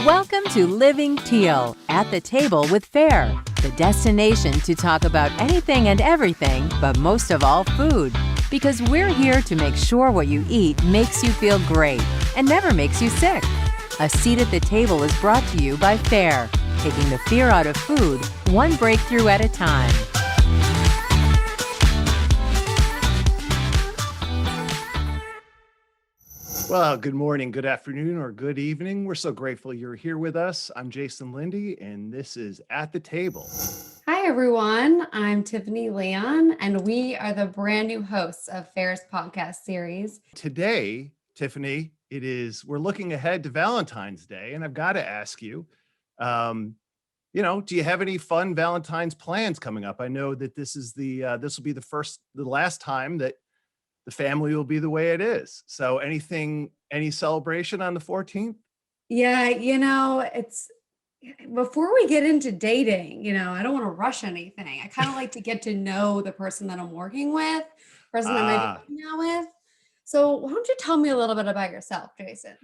Welcome to Living Teal at the Table with Fare, the destination to talk about anything and everything, but most of all food. Because we're here to make sure what you eat makes you feel great and never makes you sick. A seat at the table is brought to you by Fare, taking the fear out of food, one breakthrough at a time. Well, good morning, good afternoon, or good evening. We're so grateful you're here with us. I'm Jason Lindy, and this is At the Table. Hi, everyone. I'm Tiffany Leon, and we are the brand new hosts of Fair's podcast series. Today, Tiffany, we're looking ahead to Valentine's Day, and I've got to ask you, do you have any fun Valentine's plans coming up? I know that this will be the last time that the family will be the way it is. So any celebration on the 14th? Yeah, it's before we get into dating, I don't want to rush anything. I kind of like to get to know the person that I'm working with, person I might be working out with. So why don't you tell me a little bit about yourself, Jason?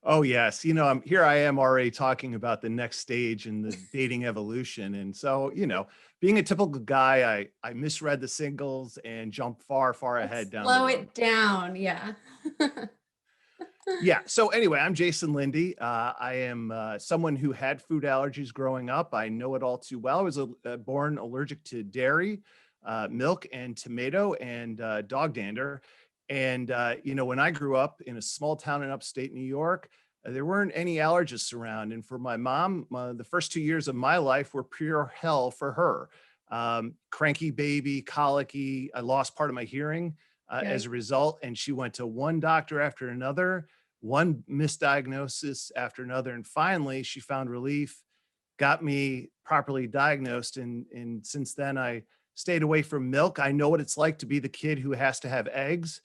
Oh, yes. I am already talking about the next stage in the dating evolution. And so, being a typical guy, I misread the singles and jumped far, far ahead down the Slow road. it down. Yeah. Yeah. So anyway, I'm Jason Lindy. I am someone who had food allergies growing up. I know it all too well. I was born allergic to dairy, milk, and tomato, and dog dander. And, when I grew up in a small town in upstate New York, there weren't any allergists around. And for my mom, the first 2 years of my life were pure hell for her. Cranky baby, colicky. I lost part of my hearing as a result. And she went to one doctor after another, one misdiagnosis after another. And finally, she found relief, got me properly diagnosed. And since then, I stayed away from milk. I know what it's like to be the kid who has to have eggs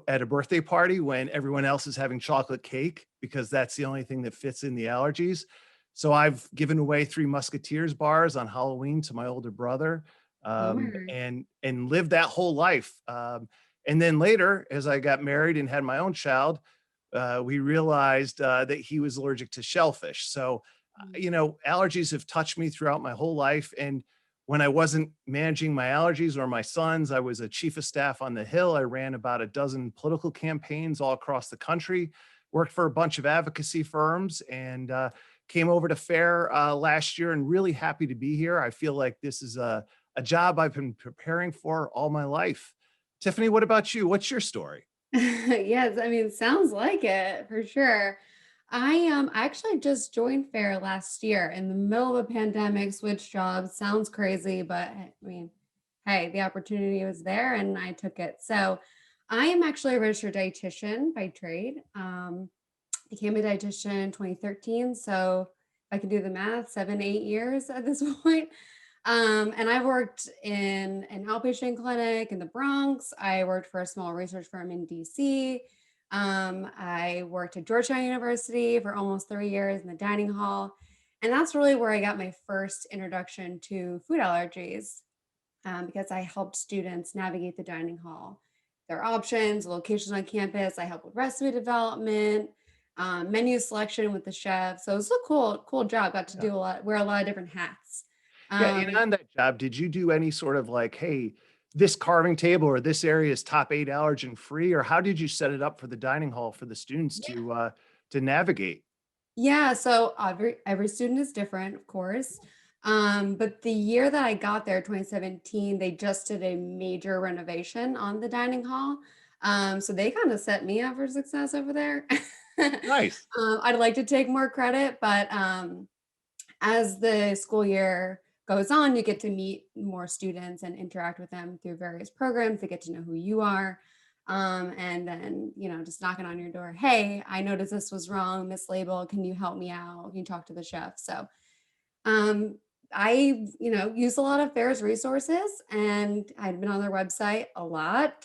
at a birthday party when everyone else is having chocolate cake, because that's the only thing that fits in the allergies. So I've given away 3 Musketeers bars on Halloween to my older brother, and lived that whole life. And then later, as I got married and had my own child, we realized that he was allergic to shellfish. So, allergies have touched me throughout my whole life. And when I wasn't managing my allergies or my sons, I was a chief of staff on the Hill. I ran about a dozen political campaigns all across the country, worked for a bunch of advocacy firms, and came over to Fare last year, and really happy to be here. I feel like this is a job I've been preparing for all my life. Tiffany, what about you? What's your story? Yes, I mean, sounds like it for sure. I actually just joined Fair last year in the middle of a pandemic, switched jobs. Sounds crazy, but I mean, hey, the opportunity was there and I took it. So I am actually a registered dietitian by trade. Became a dietitian in 2013. So if I can do the math, 7, 8 years at this point. And I worked in an outpatient clinic in the Bronx. I worked for a small research firm in DC. I worked at Georgetown University for almost 3 years in the dining hall. And that's really where I got my first introduction to food allergies, because I helped students navigate the dining hall, their options, locations on campus. I helped with recipe development, menu selection with the chef. So it was a cool job. Got to wear a lot of different hats. Yeah, and on that job, did you do any sort of like, hey, this carving table or this area is top 8 allergen free, or how did you set it up for the dining hall for the students to navigate? Yeah, so every student is different, of course. But the year that I got there, 2017, they just did a major renovation on the dining hall. So they kind of set me up for success over there. Nice. I'd like to take more credit, but as the school year goes on, you get to meet more students and interact with them through various programs. They get to know who you are. And then, just knocking on your door. Hey, I noticed this was wrong, mislabeled. Can you help me out? Can you talk to the chef? So I, used a lot of Fair's resources, and I'd been on their website a lot,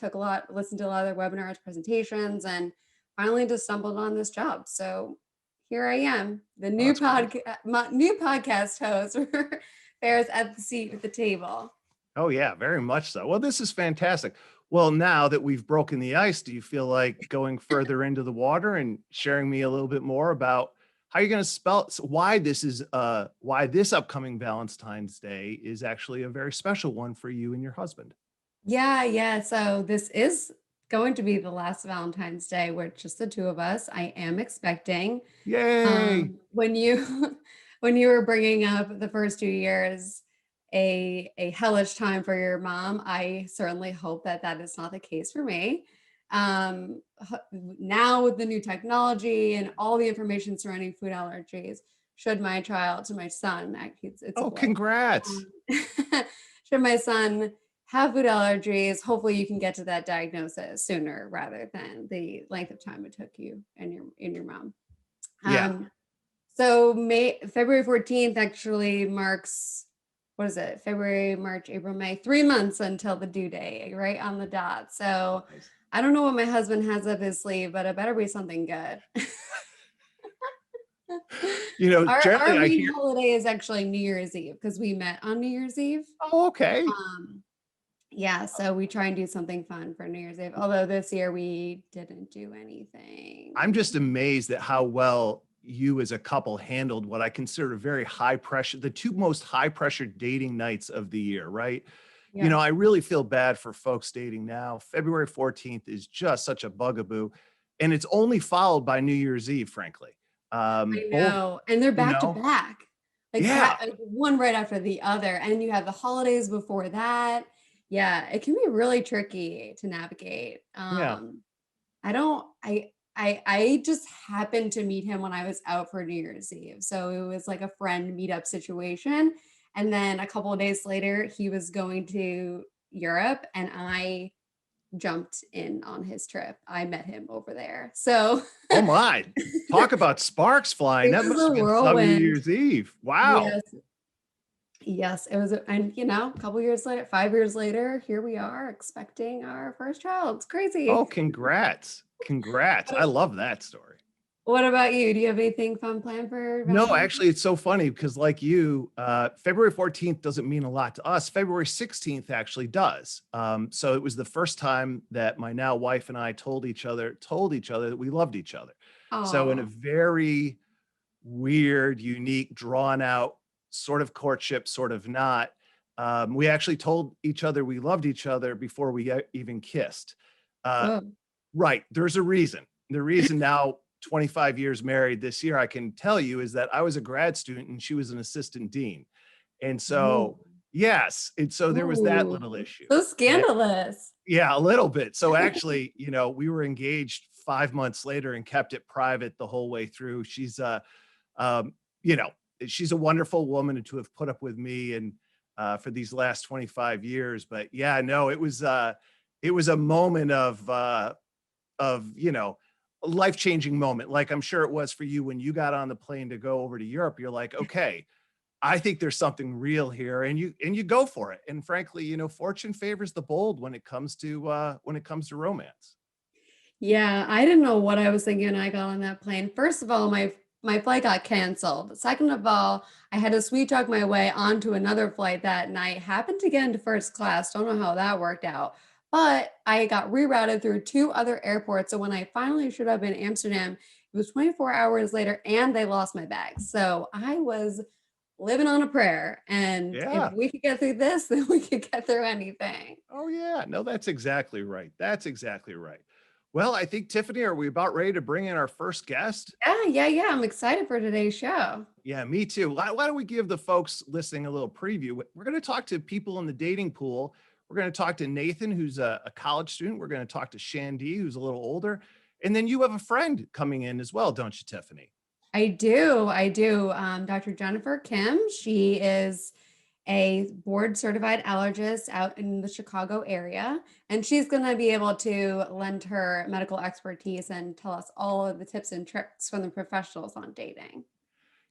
listened to a lot of their webinars, presentations, and finally just stumbled on this job. So here I am, the Oh, new that's great. new podcast host for Fair's at the seat at the table. Oh, yeah, very much so. Well, this is fantastic. Well, now that we've broken the ice, do you feel like going further into the water and sharing me a little bit more about how are you going to spell why this upcoming Valentine's Day is actually a very special one for you and your husband? Yeah, yeah. So this is going to be the last Valentine's Day with just the two of us. I am expecting. Yay! When you when you were bringing up the first 2 years, a hellish time for your mom, I certainly hope that that is not the case for me. Now with the new technology and all the information surrounding food allergies, should my child, to my son, it's a Oh, boy. congrats. Um, should my son have food allergies, hopefully you can get to that diagnosis sooner rather than the length of time it took you and your mom. Yeah. So February 14th actually marks, what is it? February, March, April, May, 3 months until the due date, right on the dot. So Nice. I don't know what my husband has up his sleeve, but it better be something good. Our Generally I main hear, holiday is actually New Year's Eve because we met on New Year's Eve. oh, okay. Um, yeah, so we try and do something fun for New Year's Eve. Although this year we didn't do I'm just anything. amazed at how well you as a couple handled what I consider very high pressure, the two most high pressure dating nights of the year, right? Yeah, I really feel bad for folks dating now. February 14th is just such a bugaboo. And it's only followed by New Year's Eve, frankly. I Both, know. And they're you back to know, back, yeah, like one right after the other. And you have the holidays before that. Yeah, it can be really tricky to navigate. yeah. I don't I just happened to meet him when I was out for New Year's Eve. So it was like a friend meetup situation. And then a couple of days later, he was going to Europe and I jumped in on his trip. I met him over there. So Oh my, talk about sparks flying. it That was must a have been some New whirlwind. Year's Eve. Wow. Yes. Yes, it was, and a couple years later, 5 years later, here we are expecting our first child. It's Oh, crazy. congrats. Congrats. I love that story. What about you? Do you have anything fun planned for No, Valentine's? actually, it's so funny because, like you, February 14th doesn't mean a lot to us. February 16th actually does. So it was the first time that my now wife and I told each other that we loved each other. So in a Oh, very weird, unique, drawn out sort of courtship, sort of not, we actually told each other we loved each other before we even kissed. Uh, whoa. Right. There's a reason. The reason now, 25 years married this year, I can tell you is that I was a grad student and she was an assistant dean. And Ooh. so, yes. And so there was that Ooh. little issue. So And scandalous. yeah, a little bit. So actually, we were engaged 5 months later and kept it private the whole way through. Um, you know, she's a wonderful woman to have put up with me and for these last 25 years. But yeah, no, it was a moment of a life-changing moment, like I'm sure it was for you when you got on the plane to go over to Europe. You're like, okay, I think there's something real here, and you go for it. And frankly, fortune favors the bold when it comes to romance. Yeah, I didn't know what I was thinking when I got on that plane. First of all, my flight got canceled. Second of all, I had to sweet talk my way onto another flight that night. Happened to get into first class. Don't know how that worked out. But I got rerouted through two other airports. So when I finally showed up in Amsterdam, it was 24 hours later and they lost my bags. So I was living on a prayer. And if Yeah. we could get through this, then we could get through anything. Oh yeah. No, that's exactly right. That's exactly right. Well, I think, Tiffany, are we about ready to bring in our first guest? Yeah, yeah, yeah. I'm excited for today's show. Yeah, me too. Why don't we give the folks listening a little preview? We're going to talk to people in the dating pool. We're going to talk to Nathan, who's a college student. We're going to talk to Shandee, who's a little older. And then you have a friend coming in as well, don't you, Tiffany? I do. I do. Dr. Jennifer Kim, she is a board certified allergist out in the Chicago area, and she's going to be able to lend her medical expertise and tell us all of the tips and tricks from the professionals on dating.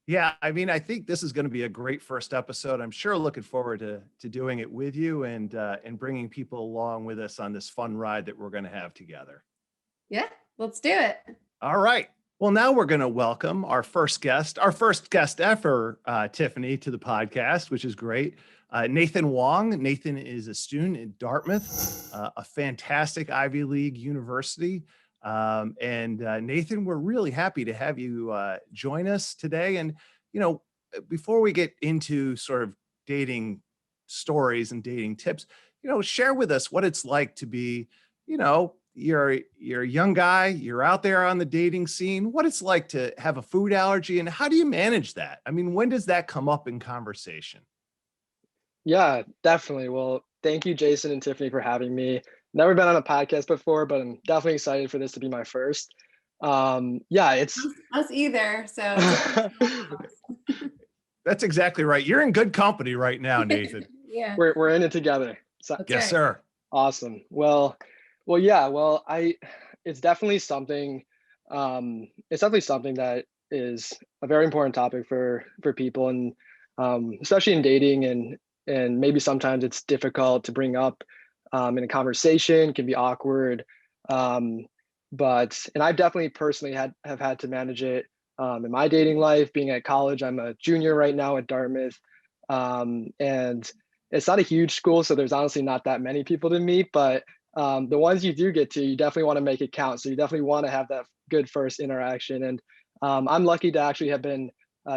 Yeah, I mean, I think this is going to be a great first episode. I'm sure looking forward to doing it with you and bringing people along with us on this fun ride that we're going to have together. Yeah, let's do it. All right. Well, now we're going to welcome our first guest ever, Tiffany, to the podcast, which is great. Nathan Hwang. Nathan is a student at Dartmouth, a fantastic Ivy League university. And Nathan, we're really happy to have you join us today. And, before we get into sort of dating stories and dating tips, share with us what it's like to be, you're a young guy, you're out there on the dating scene, what it's like to have a food allergy, and how do you manage that? I mean, when does that come up in conversation? Yeah, definitely. Well, thank you, Jason and Tiffany, for having me. Never been on a podcast before, but I'm definitely excited for this to be my first. Yeah, it's Us either. So it's a first for all of us. That's exactly right. You're in good company right now, Nathan. Yeah, we're in it together. So that's Yes, right. sir. awesome. Well, yeah. Well, it's definitely something. It's definitely something that is a very important topic for people, and especially in dating, and maybe sometimes it's difficult to bring up in a conversation, can be awkward. Um, and I've definitely personally have had to manage it in my dating life. Being at college, I'm a junior right now at Dartmouth, and it's not a huge school, so there's honestly not that many people to meet. But the ones you do get to, you definitely want to make it count. So you definitely want to have that good first interaction. And I'm lucky to actually have been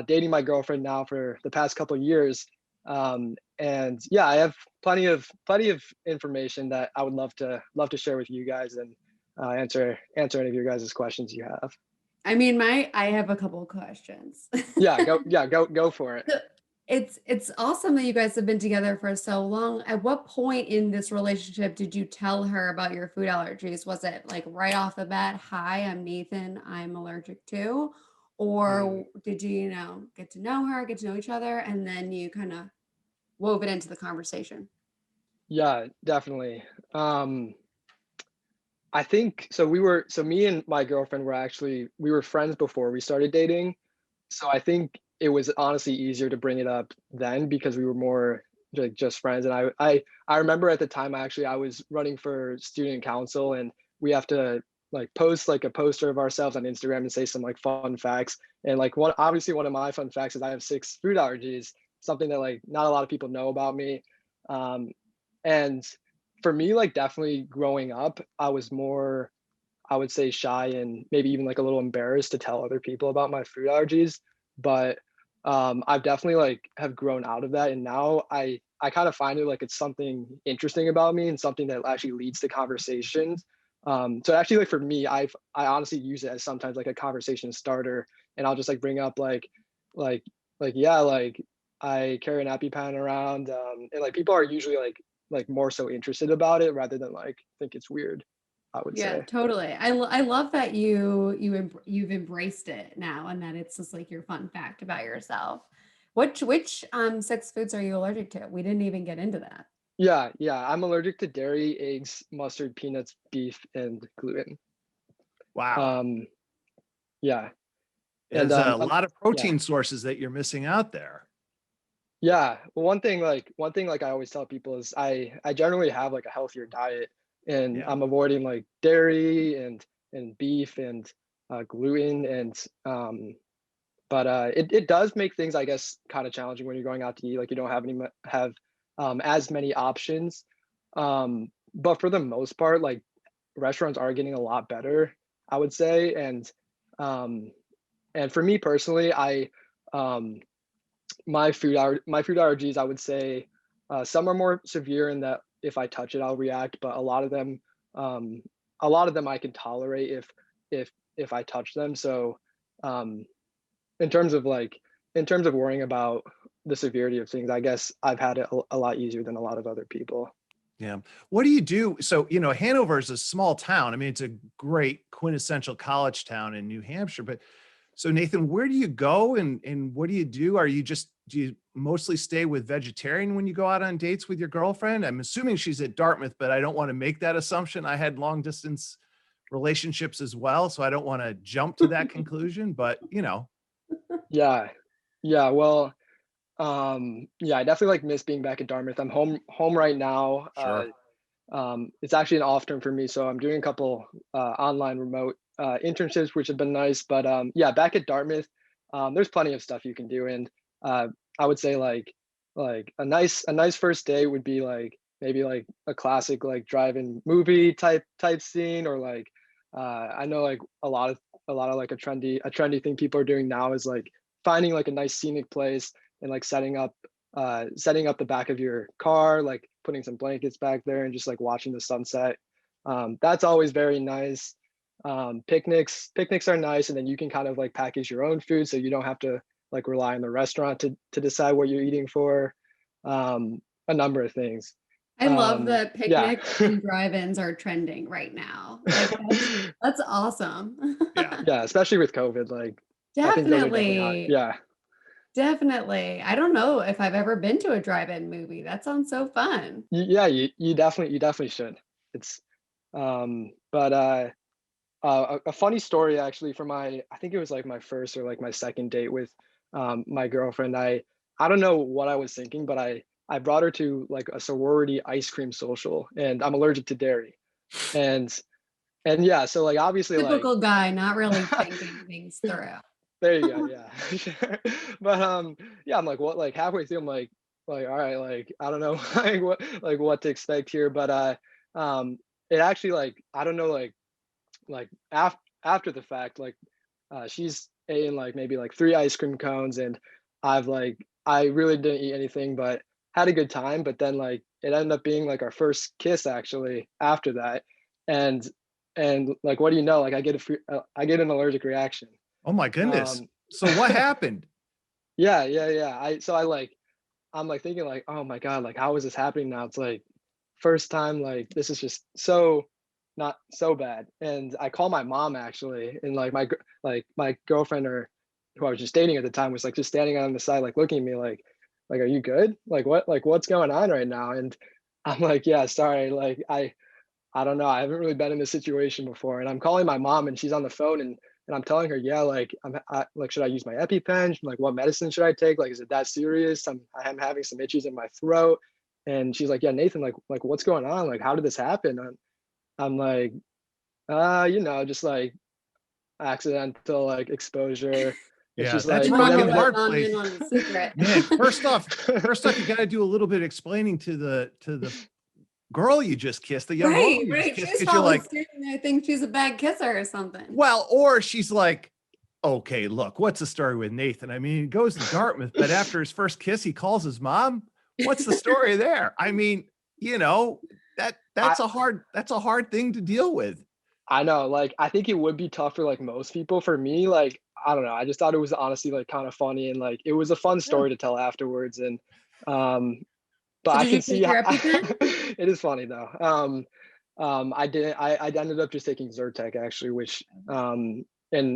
dating my girlfriend now for the past couple of years. And yeah, I have plenty of information that I would love to share with you guys, and answer any of your guys' questions you have. I mean, I have a couple of questions. Go for it. So it's awesome that you guys have been together for so long. At what point in this relationship did you tell her about your food allergies? Was it like right off the bat, hi, I'm Nathan, I'm allergic to? Mm. Or did you, get to know her, get to know each other, and then you kind of wove it into the conversation? Yeah, definitely. I think so. So me and my girlfriend we were friends before we started dating. So I think it was honestly easier to bring it up then because we were more like just friends. And I remember at the time I was running for student council, and we have to like post like a poster of ourselves on Instagram and say some like fun facts. And like one of my fun facts is I have 6 food allergies, something that like not a lot of people know about me. Um, and for me, like definitely growing up, I was more, I would say, shy and maybe even like a little embarrassed to tell other people about my food allergies. But I've definitely like have grown out of that, and now I kind of find it like it's something interesting about me and something that actually leads to conversations. So actually, like for me, I honestly use it as sometimes like a conversation starter, and I'll just like bring up like yeah, like I carry an EpiPen around, and like people are usually like more so interested about it rather than like think it's weird, I would Yeah, say. totally. I love that you've embraced it now and that it's just like your fun fact about yourself. Which 6 foods are you allergic to? We didn't even get into that. Yeah, I'm allergic to dairy, eggs, mustard, peanuts, beef, and gluten. Wow. Um, yeah, and There's a lot of yeah, protein sources that you're missing out there. yeah. Well, one thing like I always tell people is I generally have like a healthier diet, and Yeah. I'm avoiding like dairy and beef and gluten, and but it does make things, I guess, kind of challenging when you're going out to eat. Like you don't have as many options. But for the most part, like restaurants are getting a lot better, I would say. Um, and for me personally, um, my food allergies, I would say, some are more severe in that if I touch it, I'll react. But um, a lot of them I can tolerate if I touch them. So um, in terms of like in terms of worrying about the severity of things, I guess I've had it a lot easier than a lot of other people. Yeah. What do you do? So, Hanover is a small town. I mean, it's a great quintessential college town in New Hampshire. But so, Nathan, where do you go and what do you do? Do you mostly stay with vegetarian when you go out on dates with your girlfriend? I'm assuming she's at Dartmouth, but I don't want to make that assumption. I had long distance relationships as well. So I don't want to jump to that conclusion, but Yeah, yeah. Well, yeah, I definitely like miss being back at Dartmouth. I'm home right now. sure. It's actually an off term for me, so I'm doing a couple online remote internships, which have been nice. But yeah, back at Dartmouth, there's plenty of stuff you can do, and uh, I would say like a nice first day would be like maybe like a classic like drive-in movie type scene, or like I know like a lot of like a trendy thing people are doing now is like finding like a nice scenic place and like setting up the back of your car, like putting some blankets back there and just like watching the sunset. That's always very nice. Picnics are nice, and then you can kind of like package your own food so you don't have to like rely on the restaurant to decide what you're eating for. A number of things. I love that Yeah. picnics and drive-ins are trending right now. Like that's awesome. Yeah. Yeah, especially with COVID, like I think those are definitely hot. Definitely. Yeah. Definitely. I don't know if I've ever been to a drive-in movie. That sounds so fun. Yeah, you definitely should. It's but a funny story actually from I think it was like my first or like my second date with my girlfriend. I don't know what I was thinking, but I brought her to like a sorority ice cream social, and I'm allergic to dairy. And yeah, so like obviously like Typical guy, not really thinking things through. there you go, yeah. Sure. But yeah, I'm like what like halfway through I'm like all right, like I don't know like what to expect here, but it actually like I don't know like after the fact like she's eaten like maybe like 3 ice cream cones, and I really didn't eat anything but had a good time, but then like it ended up being like our first kiss actually after that. and and like what do you know, like I get an allergic reaction. Oh my goodness. um So what happened? yeah, I'm like thinking like, oh my god, like how is this happening now? It's like first time, like this is just so not so bad. And I call my mom actually, and like my girlfriend, or who I was just dating at the time, was like just standing on the side like looking at me like are you good, like what's going on right now? And I'm like, yeah, sorry, like I don't know. I haven't really been in this situation before. And I'm calling my mom, and she's on the phone, and I'm telling her, yeah, like like, should I use my EpiPen? Like, what medicine should I take? Like, is it that serious? I'm having some itches in my throat. And she's like, yeah, Nathan, like what's going on? Like, how did this happen? I'm like, just like accidental like exposure. And Yeah, she's that's like, Didn't and want rock to and then let hard mom place. in on the secret. Man, first off, you got to do a little bit of explaining to the girl you just kissed, the young Right, woman you just right. kissed, She's because you're probably like, standing there thinking she's a bad kisser or something. well, or she's like, okay, look, what's the story with Nathan? I mean, he goes to Dartmouth, but after his first kiss, he calls his mom. What's the story there? I mean, you know, I, that's a hard thing to deal with. I know, like, I think it would be tough for like most people. For me, like, I don't know. I just thought it was honestly like kind of funny, and like it was a fun Yeah. story to tell afterwards. And um, but So I did you can see take how your EpiPen? it is funny though. I didn't. I ended up just taking Zyrtec actually, which and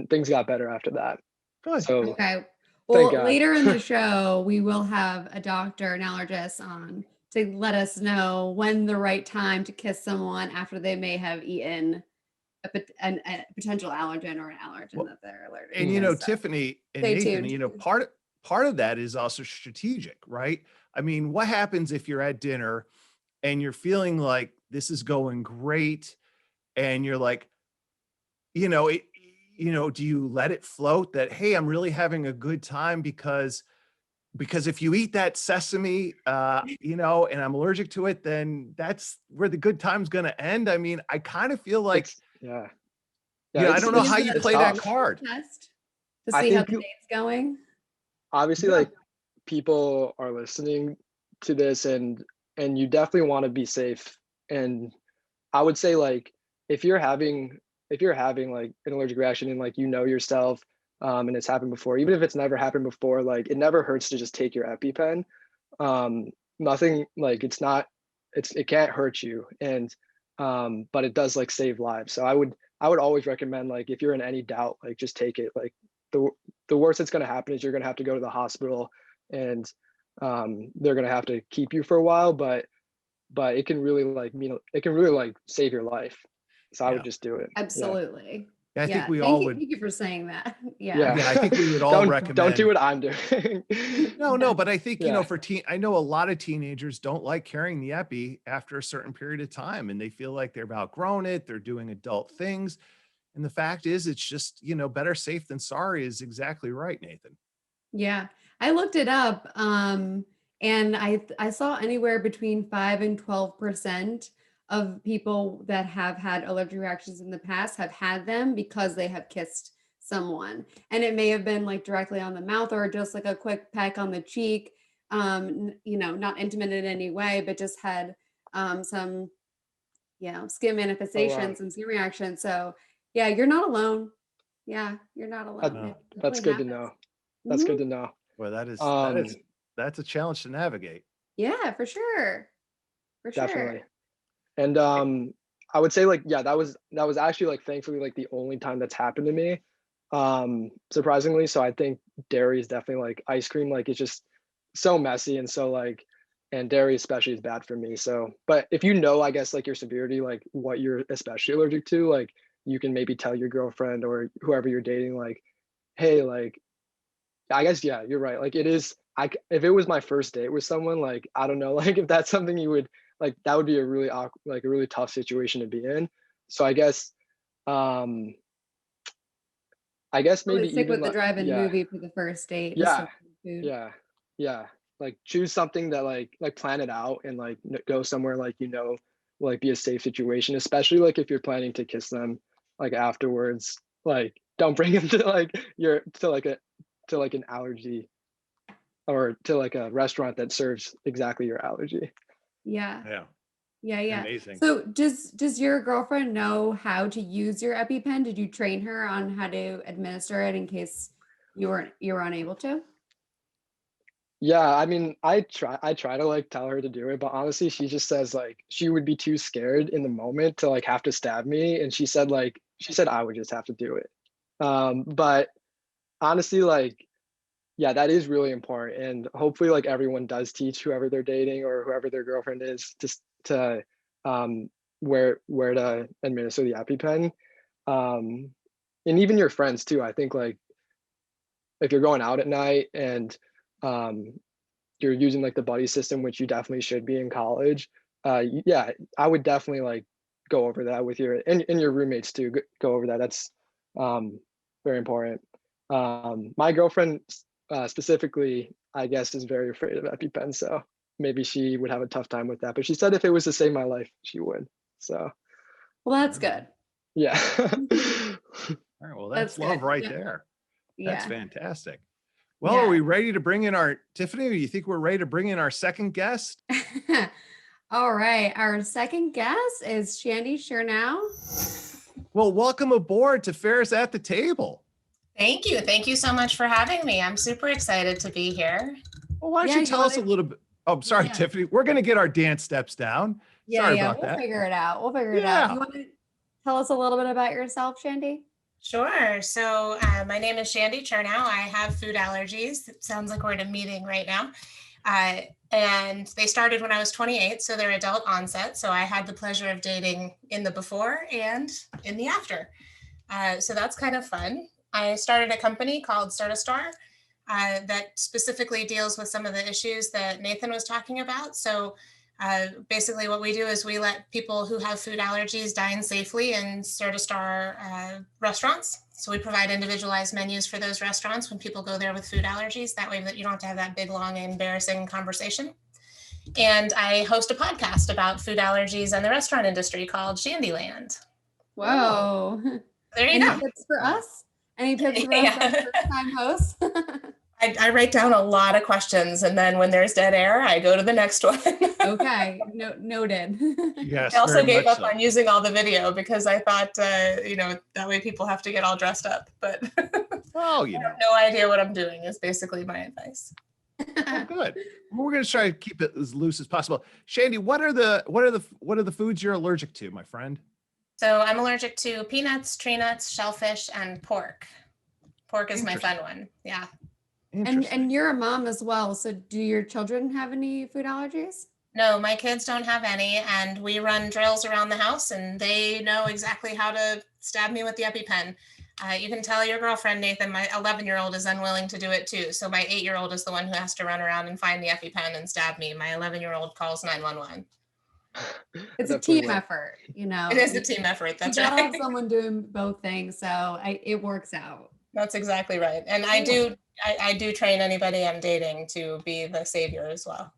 things got better after that. Good. So Okay. thank Well, God. later in the show, we will have a doctor, an allergist on to let us know when the right time to kiss someone after they may have eaten a potential allergen or an allergen Well, that they're allergic and to. So Tiffany and stay Nathan, tuned. part of that is also strategic, right? I mean, what happens if you're at dinner and you're feeling like this is going great, and you're like, it, do you let it float that, hey, I'm really having a good time because if you eat that sesame, and I'm allergic to it, then that's where the good time's going to end. I mean, I kind of feel like, It's yeah. Yeah, I don't know how you it's play that tough. card. Test to I see how think the date's going. obviously Yeah. like people are listening to this, and you definitely want to be safe. And I would say like if you're having like an allergic reaction, and like yourself, and it's happened before, even if it's never happened before, like it never hurts to just take your EpiPen. um Nothing, like it can't hurt you. And but it does like save lives. So I would always recommend, like, if you're in any doubt, like just take it. Like the worst that's going to happen is you're going to have to go to the hospital, and they're going to have to keep you for a while, but it can really like it can really like save your life. So I would Yeah. just do it. Yeah. Absolutely. I think Yeah. we Thank all you. would. Thank you for saying that. Yeah. Yeah, I think we would all Don't recommend. do what I'm doing. No, but I think, Yeah. I know a lot of teenagers don't like carrying the epi after a certain period of time, and they feel like they've outgrown it. They're doing adult things. And the fact is, it's just, better safe than sorry is exactly right, Nathan. Yeah, I looked it up, and I saw anywhere between 5 and 12% of people that have had allergic reactions in the past have had them because they have kissed someone. And it may have been like directly on the mouth or just like a quick peck on the cheek, not intimate in any way, but just had some, skin Oh wow, manifestations and skin reactions. So yeah, you're not alone. Yeah, you're not that, alone. Oh, It that's definitely good to happens. know. That's Mhm. good to know. well, Um, that's a challenge to navigate. Yeah, for sure. For sure. definitely. And I would say like yeah, that was actually like thankfully like the only time that's happened to me. Surprisingly, so I think dairy is definitely like ice cream, like it's just so messy and so like and dairy especially is bad for me. So, but if you know, I guess like your severity, like what you're especially allergic to, like you can maybe tell your girlfriend or whoever you're dating, like, hey, like I guess yeah, you're right. Like it is. If it was my first date with someone, like I don't know, like if that's something you would like, that would be a really awkward, like a really tough situation to be in. So um, I guess Probably maybe stick even with the like drive-in yeah, movie for the first date, just yeah, some food. yeah, yeah. Like choose something that like plan it out and like go somewhere like will like be a safe situation, especially like if you're planning to kiss them like afterwards. Like don't bring them to like your to like an allergy or to like a restaurant that serves exactly your allergy. Yeah. Yeah, Yeah, yeah. amazing. So does your girlfriend know how to use your EpiPen? Did you train her on how to administer it in case you were unable to? Yeah, I mean, I try to like tell her to do it, but honestly, she just says like she would be too scared in the moment to like have to stab me, and she said I would just have to do it. But honestly, like yeah, that is really important, and hopefully, like everyone does teach whoever they're dating or whoever their girlfriend is just to um where to administer the EpiPen, um, and even your friends too. I think like if you're going out at night and um you're using like the buddy system, which you definitely should be in college, yeah, I would definitely like go over that with and your roommates too. Go over that. That's very important. My girlfriend specifically, I guess, is very afraid of EpiPen, so maybe she would have a tough time with that. But she said if it was to save my life, she would. So Well, that's All right. good. yeah. All right, well, That's that's love good. right Yeah. there. That's Yeah. fantastic. Well, are Yeah. we ready to bring in our Tiffany? Or you think we're ready to bring in our second guest? All right. Our second guest is Shandee Chernow. Well, welcome aboard to Fairs at the Table. Thank you. Thank you so much for having me. I'm super excited to be here. Well, why don't Yeah, you you tell us a want to? little bit? Oh, I'm sorry, Yeah. Tiffany. We're going to get our dance steps down. Yeah, Sorry yeah. about We'll that. figure it out. We'll figure it out. Yeah. You want to tell us a little bit about yourself, Shandee? Sure. So my name is Shandee Chernow. I have food allergies. It sounds like we're in a meeting right now. And they started when I was 28, so they're adult onset. So I had the pleasure of dating in the before and in the after. So that's kind of fun. I started a company called Certastar that specifically deals with some of the issues that Nathan was talking about. So basically what we do is we let people who have food allergies dine safely in Certastar restaurants. So we provide individualized menus for those restaurants when people go there with food allergies. That way that you don't have to have that big, long, embarrassing conversation. And I host a podcast about food allergies and the restaurant industry called Shandeeland. Whoa. There you Any go. tips for us? Any tips for us Yeah. as first-time hosts? I write down a lot of questions, and then when there's dead air, I go to the next one. Okay, noted. Yes, I also very gave much up so. on using all the video because I thought, that way people have to get all dressed up. But Oh, I have no idea what I'm doing is basically my advice. Oh, good. We're going to try to keep it as loose as possible. Shandee, what are the foods you're allergic to, my friend? So I'm allergic to peanuts, tree nuts, shellfish, and pork. Pork is my fun one. Yeah. Interesting. And you're a mom as well. So do your children have any food allergies? No, my kids don't have any, and we run drills around the house, and they know exactly how to stab me with the EpiPen. You can tell your girlfriend, Nathan, my 11-year-old is unwilling to do it too. So my 8-year-old is the one who has to run around and find the EpiPen and stab me. My 11-year-old calls 911. It's a Definitely team will. effort, you know. It is a team effort. That's You gotta have right. someone doing both things, so it works out. That's exactly right. And I do train anybody I'm dating to be the savior as well.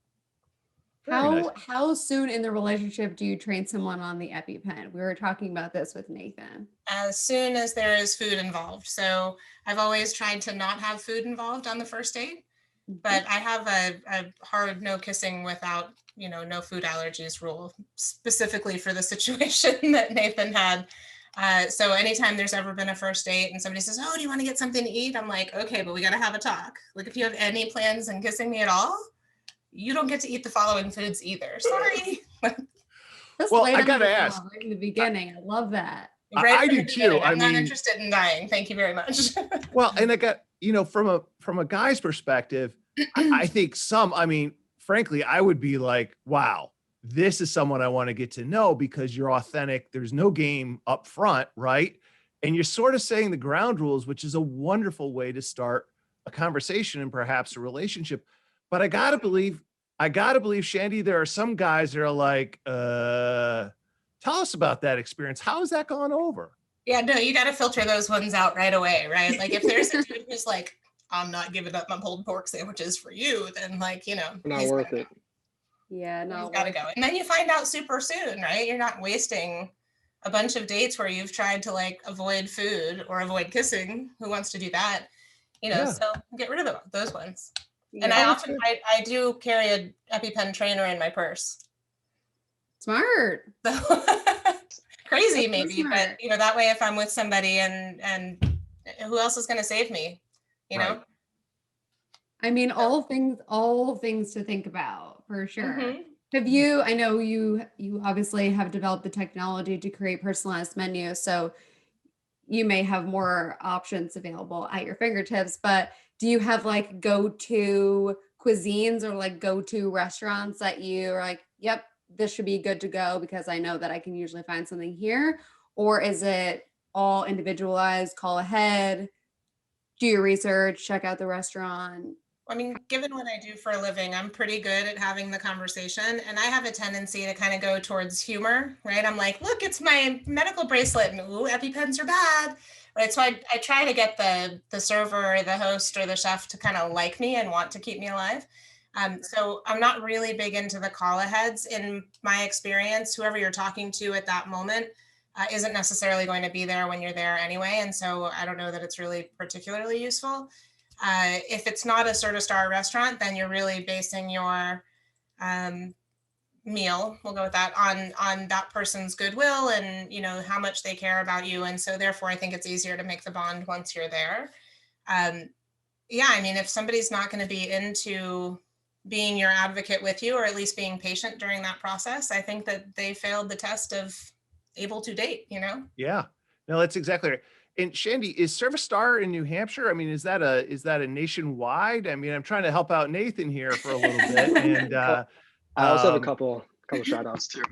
Very nice. How soon in the relationship do you train someone on the EpiPen? We were talking about this with Nathan. As soon as there is food involved. So I've always tried to not have food involved on the first date, but I have a hard no kissing without, no food allergies rule, specifically for the situation that Nathan had. So anytime there's ever been a first date and somebody says, oh, do you want to get something to eat? I'm like, okay, but we got to have a talk. Like, if you have any plans on kissing me at all, you don't get to eat the following foods either. Sorry. Just Well, laid I on gotta the ask. law right in the beginning. I love that. Right I from do the too. beginning. I I'm not mean- interested in dying. Thank you very much. Well, and I got, from a guy's perspective, I think frankly, I would be like, wow, this is someone I want to get to know because you're authentic. There's no game up front, right? And you're sort of saying the ground rules, which is a wonderful way to start a conversation and perhaps a relationship. But I gotta believe, Shandee, there are some guys that are like, tell us about that experience. How has that gone over? Yeah, no, you got to filter those ones out right away, right? Like, if there's a dude who's like, I'm not giving up my pulled pork sandwiches for you, then Not he's worth gotta it. Yeah, go. no. He's got to go. And then you find out super soon, right? You're not wasting a bunch of dates where you've tried to like avoid food or avoid kissing. Who wants to do that? Yeah. So get rid of those ones. Yeah. And I do carry an EpiPen trainer in my purse. Smart. So crazy That's so maybe, smart. but that way if I'm with somebody and who else is going to save me, Right. I mean, all things to think about for sure. Mhm. I know you obviously have developed the technology to create personalized menus, so you may have more options available at your fingertips, but do you have like go-to cuisines or like go-to restaurants that you are like, yep, this should be good to go because I know that I can usually find something here? Or is it all individualized, call ahead, do your research, check out the restaurant? I mean, given what I do for a living, I'm pretty good at having the conversation, and I have a tendency to kind of go towards humor, right? I'm like, look, it's my medical bracelet, and ooh, EpiPens are bad, right? So I try to get the server, or the host, or the chef to kind of like me and want to keep me alive. So I'm not really big into the call aheads. In my experience, whoever you're talking to at that moment isn't necessarily going to be there when you're there anyway, and so I don't know that it's really particularly useful. If it's not a Sort of Star restaurant, then you're really basing your meal, we'll go with that, on that person's goodwill and how much they care about you. And so therefore, I think it's easier to make the bond once you're there. Yeah, I mean, if somebody's not going to be into being your advocate with you, or at least being patient during that process, I think that they failed the test of able to date, Yeah, no, that's exactly right. And Shandee, is Service Star in New Hampshire? I mean, is that a nationwide? I mean, I'm trying to help out Nathan here for a little bit, and I also have a um, couple shout outs too.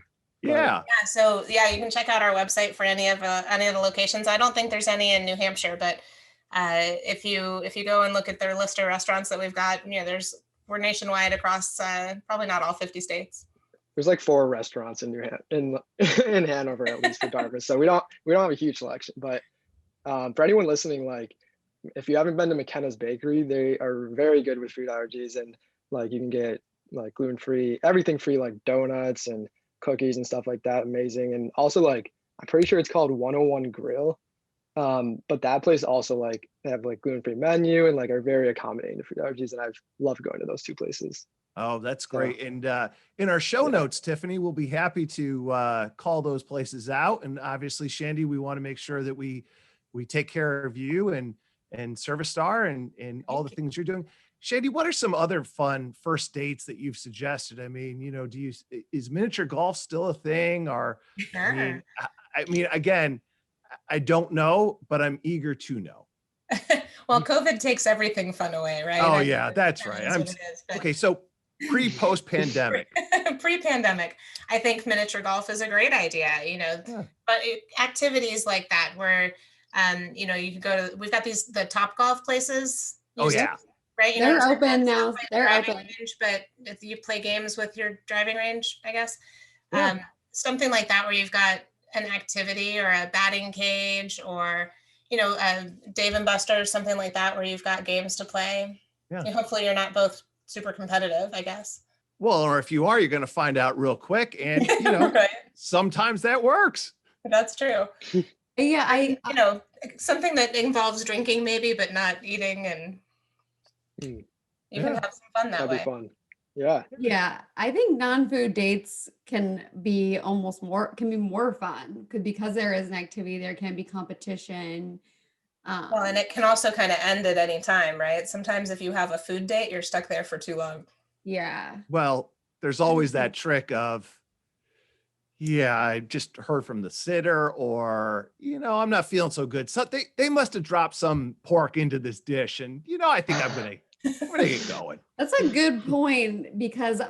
yeah, Yeah, so yeah, you can check out our website for any of the locations. I don't think there's any in New Hampshire, but if you go and look at their list of restaurants that we've got, we're nationwide across probably not all 50 states. There's like 4 restaurants in in Hanover at least for Dartmouth, so we don't have a huge selection. But for anyone listening, like if you haven't been to McKenna's Bakery, they are very good with food allergies, and like you can get like gluten-free, everything free, like donuts and cookies and stuff like that. Amazing. And also, like, I'm pretty sure it's called 101 Grill. But that place also, like, they have like gluten-free menu and like are very accommodating to food allergies, and I've loved going to those 2 places. oh, that's great. And in our show notes, Tiffany, we'll be happy to call those places out. And obviously, Shandee, we want to make sure that we take care of you and Service Star and all the things you're doing. Shandee, what are some other fun first dates that you've suggested? I mean, is miniature golf still a thing? Or Sure. I mean, again, I don't know, but I'm eager to know. Well, COVID takes everything fun away, right? Oh I mean, yeah, that's right. is what it is, but Okay, so post pandemic. pre-pandemic, I think miniature golf is a great idea, Yeah. but activities like that where, you can go to, we've got the Top Golf places. Oh yeah. Right. They're it's open it's now. not like They're driving open. range, but if you play games with your driving range, I guess. Yeah. Something like that where you've got an activity or a batting cage or, Dave and Buster's, something like that where you've got games to play. Yeah. Hopefully you're not both super competitive, I guess. Well, or if you are, you're going to find out real quick. And, you know, Right. sometimes that works. That's true. Yeah, And, you know, something that involves drinking maybe, but not eating, and Mm, you can Yeah. have some fun that that'd be way. fun. Yeah. yeah, I think non-food dates can be more fun because there is an activity, there can be competition. Well, and it can also kind of end at any time, right? Sometimes if you have a food date, you're stuck there for too long. Yeah. Well, there's always that trick of, yeah, I just heard from the sitter, or, you know, I'm not feeling so good. So they must have dropped some pork into this dish. And, you know, I think I'm going to get going. That's a good point because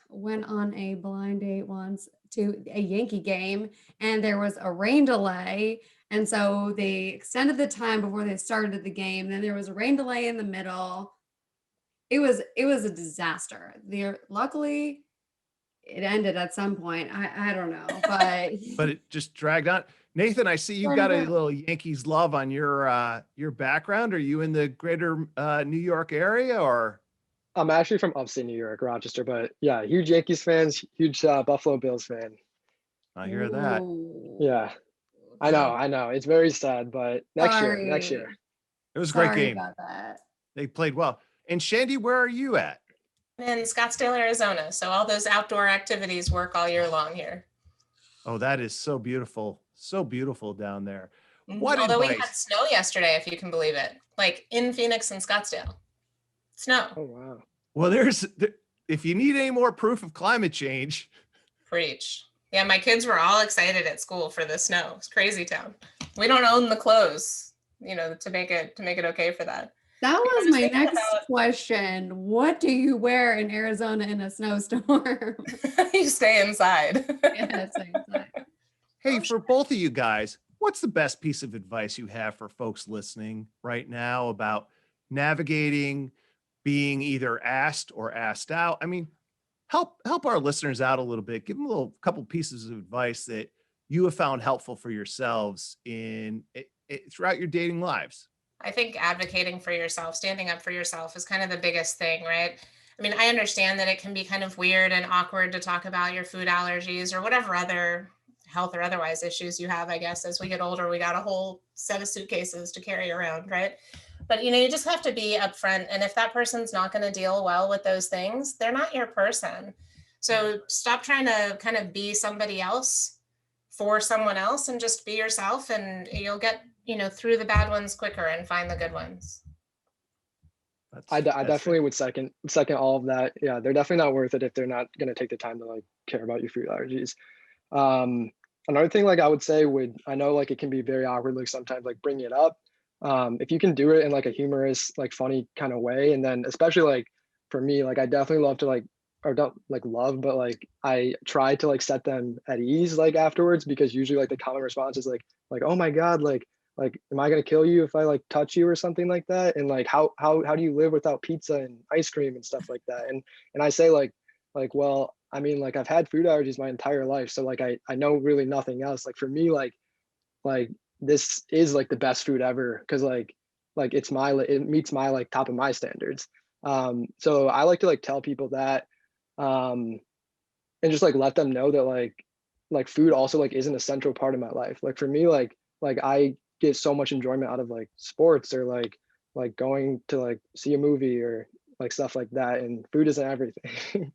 went on a blind date once to a Yankee game and there was a rain delay. And so they extended the time before they started the game. Then there was a rain delay in the middle. It was a disaster. Luckily it ended at some point. I don't know, But it just dragged on. Nathan, I see you got a little Yankees love on your background. Are you in the greater New York area, or? I'm actually from upstate New York, Rochester, but yeah, huge Yankees fans, huge Buffalo Bills fan. I hear that. Ooh. Yeah, I know. It's very sad, but next year. Sorry. It was a great Sorry game. about that. They played well. And Shandee, where are you at? In Scottsdale, Arizona. So all those outdoor activities work all year long here. Oh, that is so beautiful. So beautiful down there. What Although we had advice? snow yesterday, if you can believe it, like in Phoenix and Scottsdale. Snow. Oh wow. Well, if you need any more proof of climate change. Preach. Yeah, my kids were all excited at school for the snow. It's crazy town. We don't own the clothes, you know, to make it okay for that. That was was my thinking next about- question. What do you wear in Arizona in a snowstorm? You stay inside. Yes, exactly. Hey, for both of you guys, what's the best piece of advice you have for folks listening right now about navigating being either asked or asked out? I mean, help our listeners out a little bit. Give them a couple pieces of advice that you have found helpful for yourselves throughout your dating lives. I think advocating for yourself, standing up for yourself is kind of the biggest thing, right? I mean, I understand that it can be kind of weird and awkward to talk about your food allergies or whatever other health or otherwise issues you have. I guess as we get older, we got a whole set of suitcases to carry around, right? But, you know, you just have to be upfront. And if that person's not going to deal well with those things, they're not your person. So stop trying to kind of be somebody else for someone else and just be yourself, and you'll get, you know, through the bad ones quicker and find the good ones. I definitely would second all of that. Yeah, they're definitely not worth it if they're not going to take the time to like care about your food allergies. Another thing, like I would say, I know like it can be very awkward, like sometimes like bring it up. If you can do it in like a humorous, like funny kind of way, and then especially like for me, like I definitely love to like, or don't like love, but like I try to like set them at ease like afterwards, because usually like the common response is like oh my god, like am I gonna kill you if I like touch you or something like that, and like how do you live without pizza and ice cream and stuff like that, and I say like well, I mean, like I've had food allergies my entire life, so like I know really nothing else. Like for me, like this is like the best food ever, because like it meets my like top of my standards. So I like to like tell people that, and just like let them know that like food also like is an essential part of my life. Like for me, like I get so much enjoyment out of like sports, or like going to like see a movie or like stuff like that, and food isn't everything.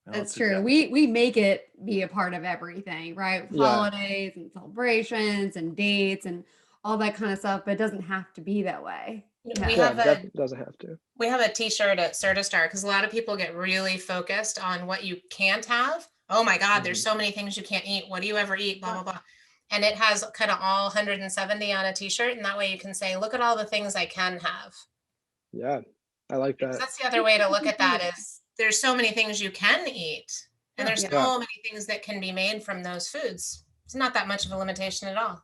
That's true. We make it be a part of everything, right? Yeah. Holidays and celebrations and dates and all that kind of stuff, but it doesn't have to be that way. We Yeah, have that doesn't have to. We have a t-shirt at Certistar because a lot of people get really focused on what you can't have. Oh my God, there's so many things you can't eat. What do you ever eat? Blah, blah, blah. And it has kind of all 170 on a t-shirt. And that way you can say, look at all the things I can have. Yeah, I like that. That's the other way to look at that, is there's so many things you can eat. And there's so many things that can be made from those foods. It's not that much of a limitation at all.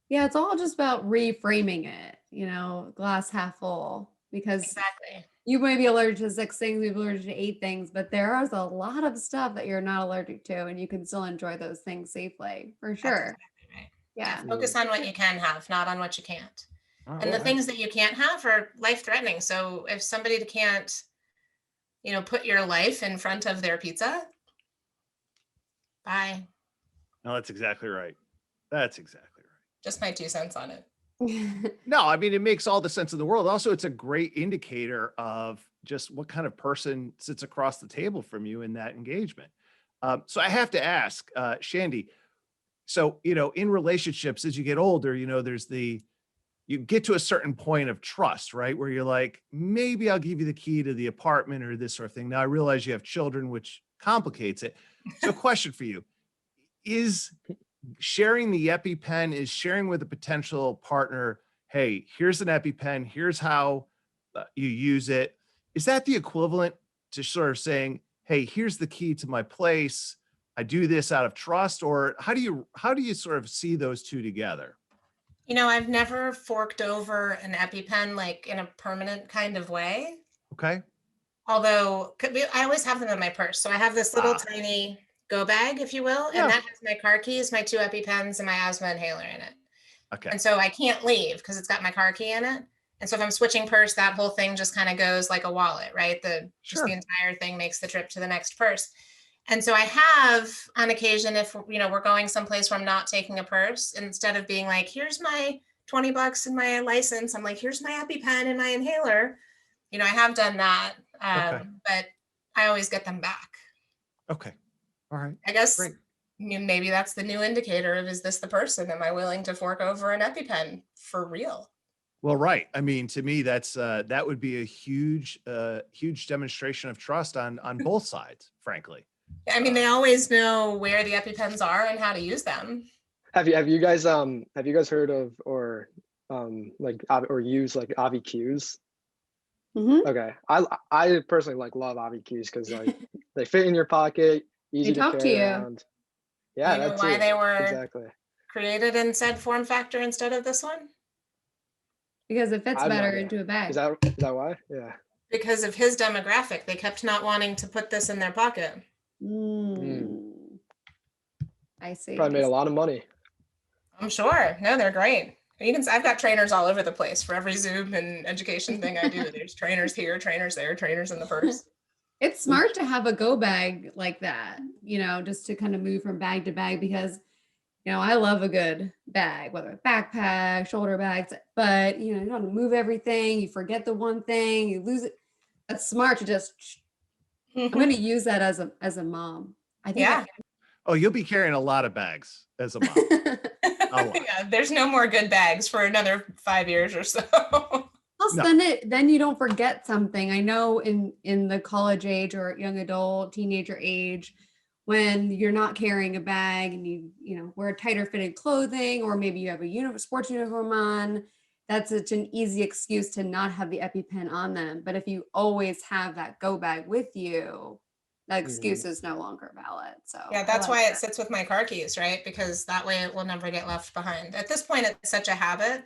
Yeah, it's all just about reframing it, you know, glass half full, because Exactly. you may be allergic to 6 things, maybe allergic to 8 things, but there is a lot of stuff that you're not allergic to, and you can still enjoy those things safely, for sure. That's exactly right. Yeah. Focus on what you can have, not on what you can't. Oh, And the things that you can't have are life-threatening. So if somebody can't put your life in front of their pizza, bye. No, that's exactly right. That's exactly right. Just my 2 cents on it. No, I mean, it makes all the sense in the world. Also, it's a great indicator of just what kind of person sits across the table from you in that engagement. So I have to ask, Shandee, so, in relationships, as you get older, you get to a certain point of trust, right? Where you're like, maybe I'll give you the key to the apartment or this sort of thing. Now I realize you have children, which complicates it. So question for you, is sharing the EpiPen, is sharing with a potential partner, hey, here's an EpiPen, here's how you use it. Is that the equivalent to sort of saying, hey, here's the key to my place, I do this out of trust? Or how do you sort of see those two together? I've never forked over an EpiPen like in a permanent kind of way. Okay. Although I always have them in my purse. So I have this little tiny go bag, if you will, Yeah. and that has my car keys, my 2 EpiPens, and my asthma inhaler in it. Okay. And so I can't leave because it's got my car key in it. And so if I'm switching purse, that whole thing just kind of goes like a wallet, right? Just the entire thing makes the trip to the next purse. And so I have on occasion, if we're going someplace where I'm not taking a purse, instead of being like, here's my $20 and my license, I'm like, here's my EpiPen and my inhaler. I have done that, but I always get them back. Okay. All right. I guess Great. maybe that's the new indicator of, is this the person? Am I willing to fork over an EpiPen for real? Well, right. I mean, to me, that would be a huge demonstration of trust on both sides, frankly. I mean, they always know where the EpiPens are and how to use them. Have you guys heard of or use like AviQs? Mhm. Okay, I personally love AviQs because they fit in your pocket, easy to talk to carry you. around. Yeah, You know that's why they were exactly created in said form factor instead of this one? Because it fits I have no better idea. into a bag. Is that why? Yeah. Because of his demographic, they kept not wanting to put this in their pocket. I see. Probably made a lot of money. I'm sure. No, they're great. I've got trainers all over the place for every Zoom and education thing I do. There's trainers here, trainers there, trainers in the purse. It's smart to have a go bag like that, just to kind of move from bag to bag, because I love a good bag, whether it's backpack, shoulder bags, but you don't move everything, you forget the one thing, you lose it. That's smart to just I'm going to use that as a mom. I think Yeah. Oh, you'll be carrying a lot of bags as a mom. Yeah, there's no more good bags for another 5 years or so. Plus, then you don't forget something. I know in the college age or young adult, teenager age, when you're not carrying a bag and you wear tighter fitted clothing, or maybe you have a sports uniform on, that's such an easy excuse to not have the EpiPen on them. But if you always have that go bag with you, that excuse is no longer valid. So yeah, that's why it sits with my car keys, right? Because that way it will never get left behind. At this point, it's such a habit.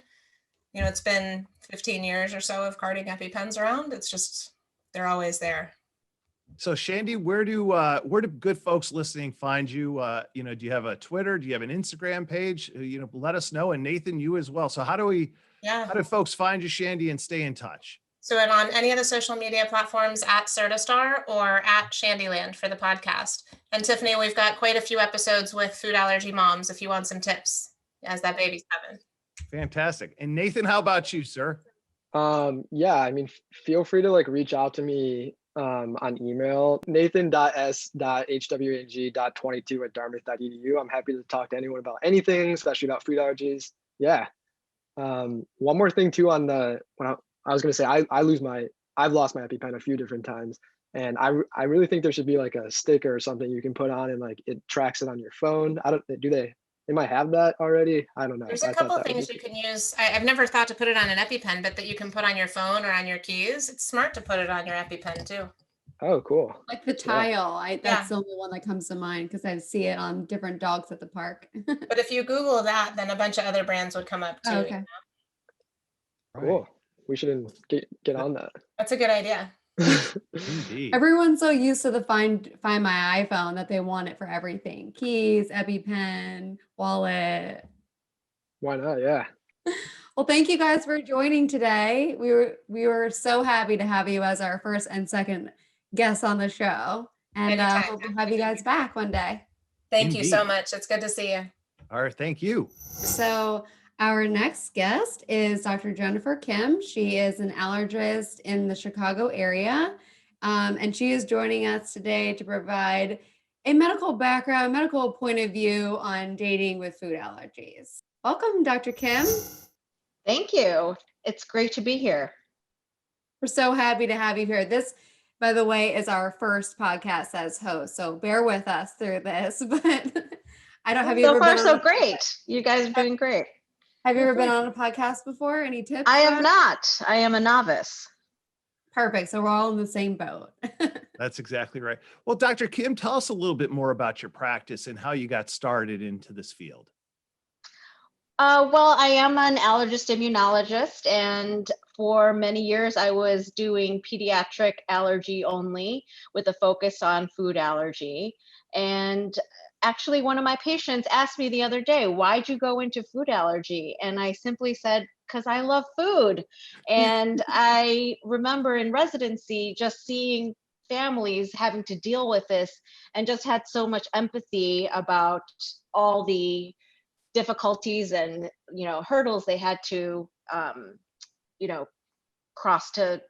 It's been 15 years or so of carting EpiPens around. It's just, they're always there. So Shandee, where do good folks listening find you? Do you have a Twitter? Do you have an Instagram page? Let us know. And Nathan, you as well. So how do folks find you, Shandee, and stay in touch? So on any of the social media platforms at Certastar or at Shandeeland for the podcast. And Tiffany, we've got quite a few episodes with food allergy moms if you want some tips as that baby's coming. Fantastic. And Nathan, how about you, sir? Yeah, I mean, feel free to reach out to me on email, nathan.s.hwang.22@dartmouth.edu. I'm happy to talk to anyone about anything, especially about food allergies. Yeah. One more thing too on I was gonna say I've lost my EpiPen a few different times, and I really think there should be a sticker or something you can put on and it tracks it on your phone. They might have that already. I don't know. There's a couple things you can use. I've never thought to put it on an EpiPen, but that you can put on your phone or on your keys. It's smart to put it on your EpiPen too. Oh, cool. Like the tile. That's the only one that comes to mind because I see it on different dogs at the park. But if you Google that, then a bunch of other brands would come up too. Oh, okay. Cool. We should get on that. That's a good idea. Indeed. Everyone's so used to the find my iPhone that they want it for everything. Keys, EpiPen, wallet. Why not? Yeah. Well, thank you guys for joining today. We were so happy to have you as our first and second guest on the show. And Anytime. hope to have you guys back one day. Thank you so Indeed. much. It's good to see you. All right, thank you. So our next guest is Dr. Jennifer Kim. She is an allergist in the Chicago area. And she is joining us today to provide a medical background, medical point of view on dating with food allergies. Welcome, Dr. Kim. Thank you. It's great to be here. We're so happy to have you here. This, by the way, is our first podcast as host, so bear with us through this. But I don't have you So ever far, been so on great. You guys are doing great. Have you ever been on a podcast before? Any tips? I have not. I am a novice. Perfect. So we're all in the same boat. That's exactly right. Well, Dr. Kim, tell us a little bit more about your practice and how you got started into this field. Well, I am an allergist immunologist, and for many years I was doing pediatric allergy only with a focus on food allergy. And actually, one of my patients asked me the other day, why'd you go into food allergy? And I simply said, because I love food. And I remember in residency just seeing families having to deal with this and just had so much empathy about all the difficulties and hurdles they had to cross to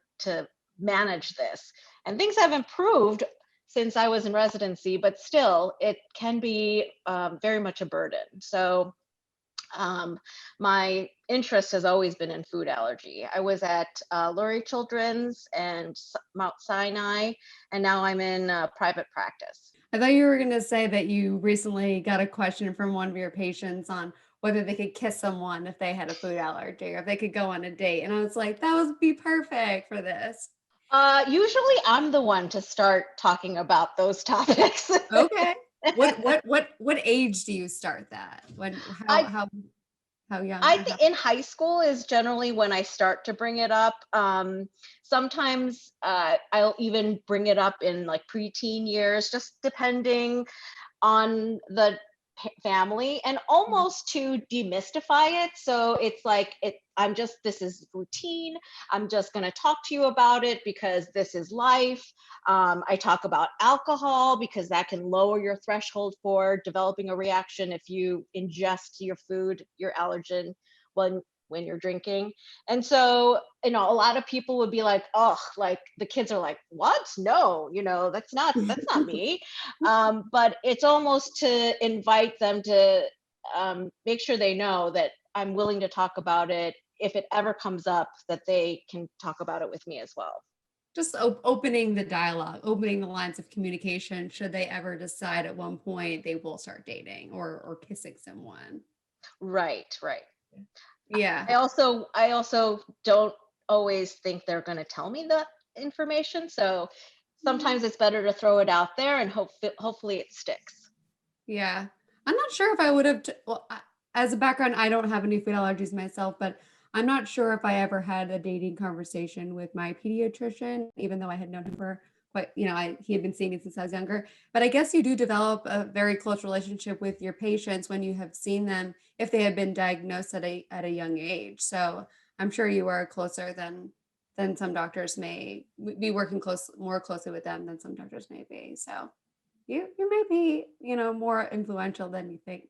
manage this. And things have improved since I was in residency, but still it can be very much a burden. So my interest has always been in food allergy. I was at Lurie Children's and Mount Sinai, and now I'm in private practice. I thought you were going to say that you recently got a question from one of your patients on whether they could kiss someone if they had a food allergy or if they could go on a date. And I was like, that would be perfect for this. Usually I'm the one to start talking about those topics. Okay. What age do you start that? How young? I think in high school is generally when I start to bring it up. Sometimes I'll even bring it up in like preteen years, just depending on the family, and almost to demystify it. So it's like this is routine. I'm just going to talk to you about it because this is life. I talk about alcohol because that can lower your threshold for developing a reaction if you ingest your food, your allergen, when you're drinking. And so, a lot of people would be like, oh, like the kids are like, what? No, that's not me. But it's almost to invite them to make sure they know that I'm willing to talk about it. If it ever comes up, that they can talk about it with me as well. Just opening the dialogue, opening the lines of communication, should they ever decide at one point they will start dating or kissing someone. Right. Yeah. I also don't always think they're going to tell me the information. So sometimes it's better to throw it out there and hopefully it sticks. Yeah. I'm not sure if I would have, as a background, I don't have any food allergies myself, but I'm not sure if I ever had a dating conversation with my pediatrician, even though I had known him for quite, he had been seeing me since I was younger. But I guess you do develop a very close relationship with your patients when you have seen them, if they have been diagnosed at a young age. So I'm sure you are closer than some doctors may be working more closely with them than some doctors may be. So you may be, more influential than you think.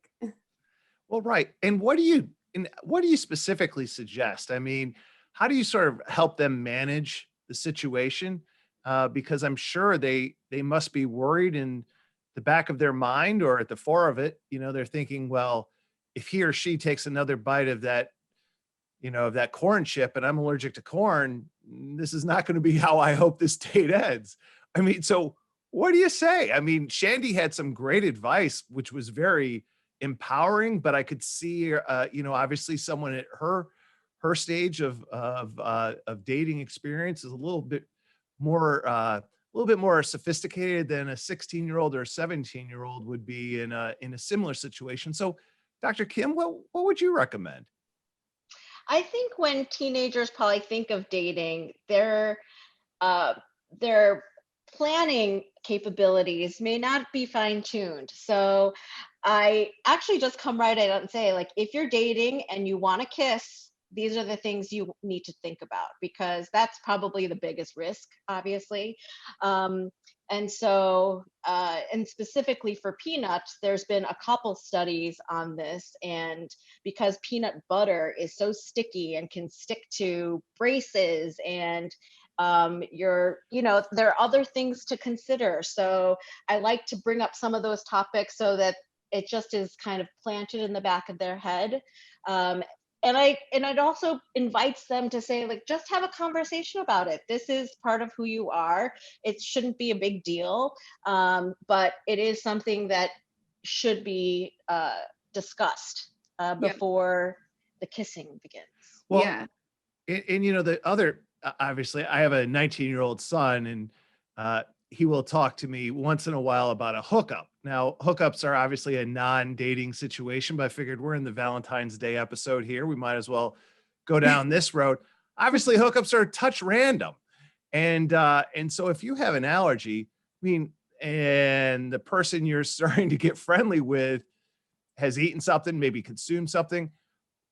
Well, right. And what do you specifically suggest? I mean, how do you sort of help them manage the situation? Because I'm sure they must be worried in the back of their mind or at the fore of it. They're thinking, well, if he or she takes another bite of that, of that corn chip and I'm allergic to corn, this is not going to be how I hope this date ends. I mean, so what do you say? I mean, Shandee had some great advice, which was very empowering, but I could see, obviously someone at her stage of dating experience is a little bit more sophisticated than a 16-year-old or a 17-year-old would be in a similar situation. So, Dr. Kim, what would you recommend? I think when teenagers probably think of dating, their planning capabilities may not be fine-tuned. So I actually just come right out and say, like, if you're dating and you want to kiss, these are the things you need to think about, because that's probably the biggest risk, obviously. And so, and specifically for peanuts, there's been a couple studies on this. And because peanut butter is so sticky and can stick to braces and there are other things to consider. So I like to bring up some of those topics so that it just is kind of planted in the back of their head. And it also invites them to say, like, just have a conversation about it. This is part of who you are. It shouldn't be a big deal, but it is something that should be discussed before the kissing begins. Well, Yeah. and the other, obviously, I have a 19-year-old son, and he will talk to me once in a while about a hookup. Now, hookups are obviously a non-dating situation, but I figured we're in the Valentine's Day episode here. We might as well go down this road. Obviously, hookups are touch random. And so if you have an allergy, I mean, and the person you're starting to get friendly with has eaten something, maybe consumed something,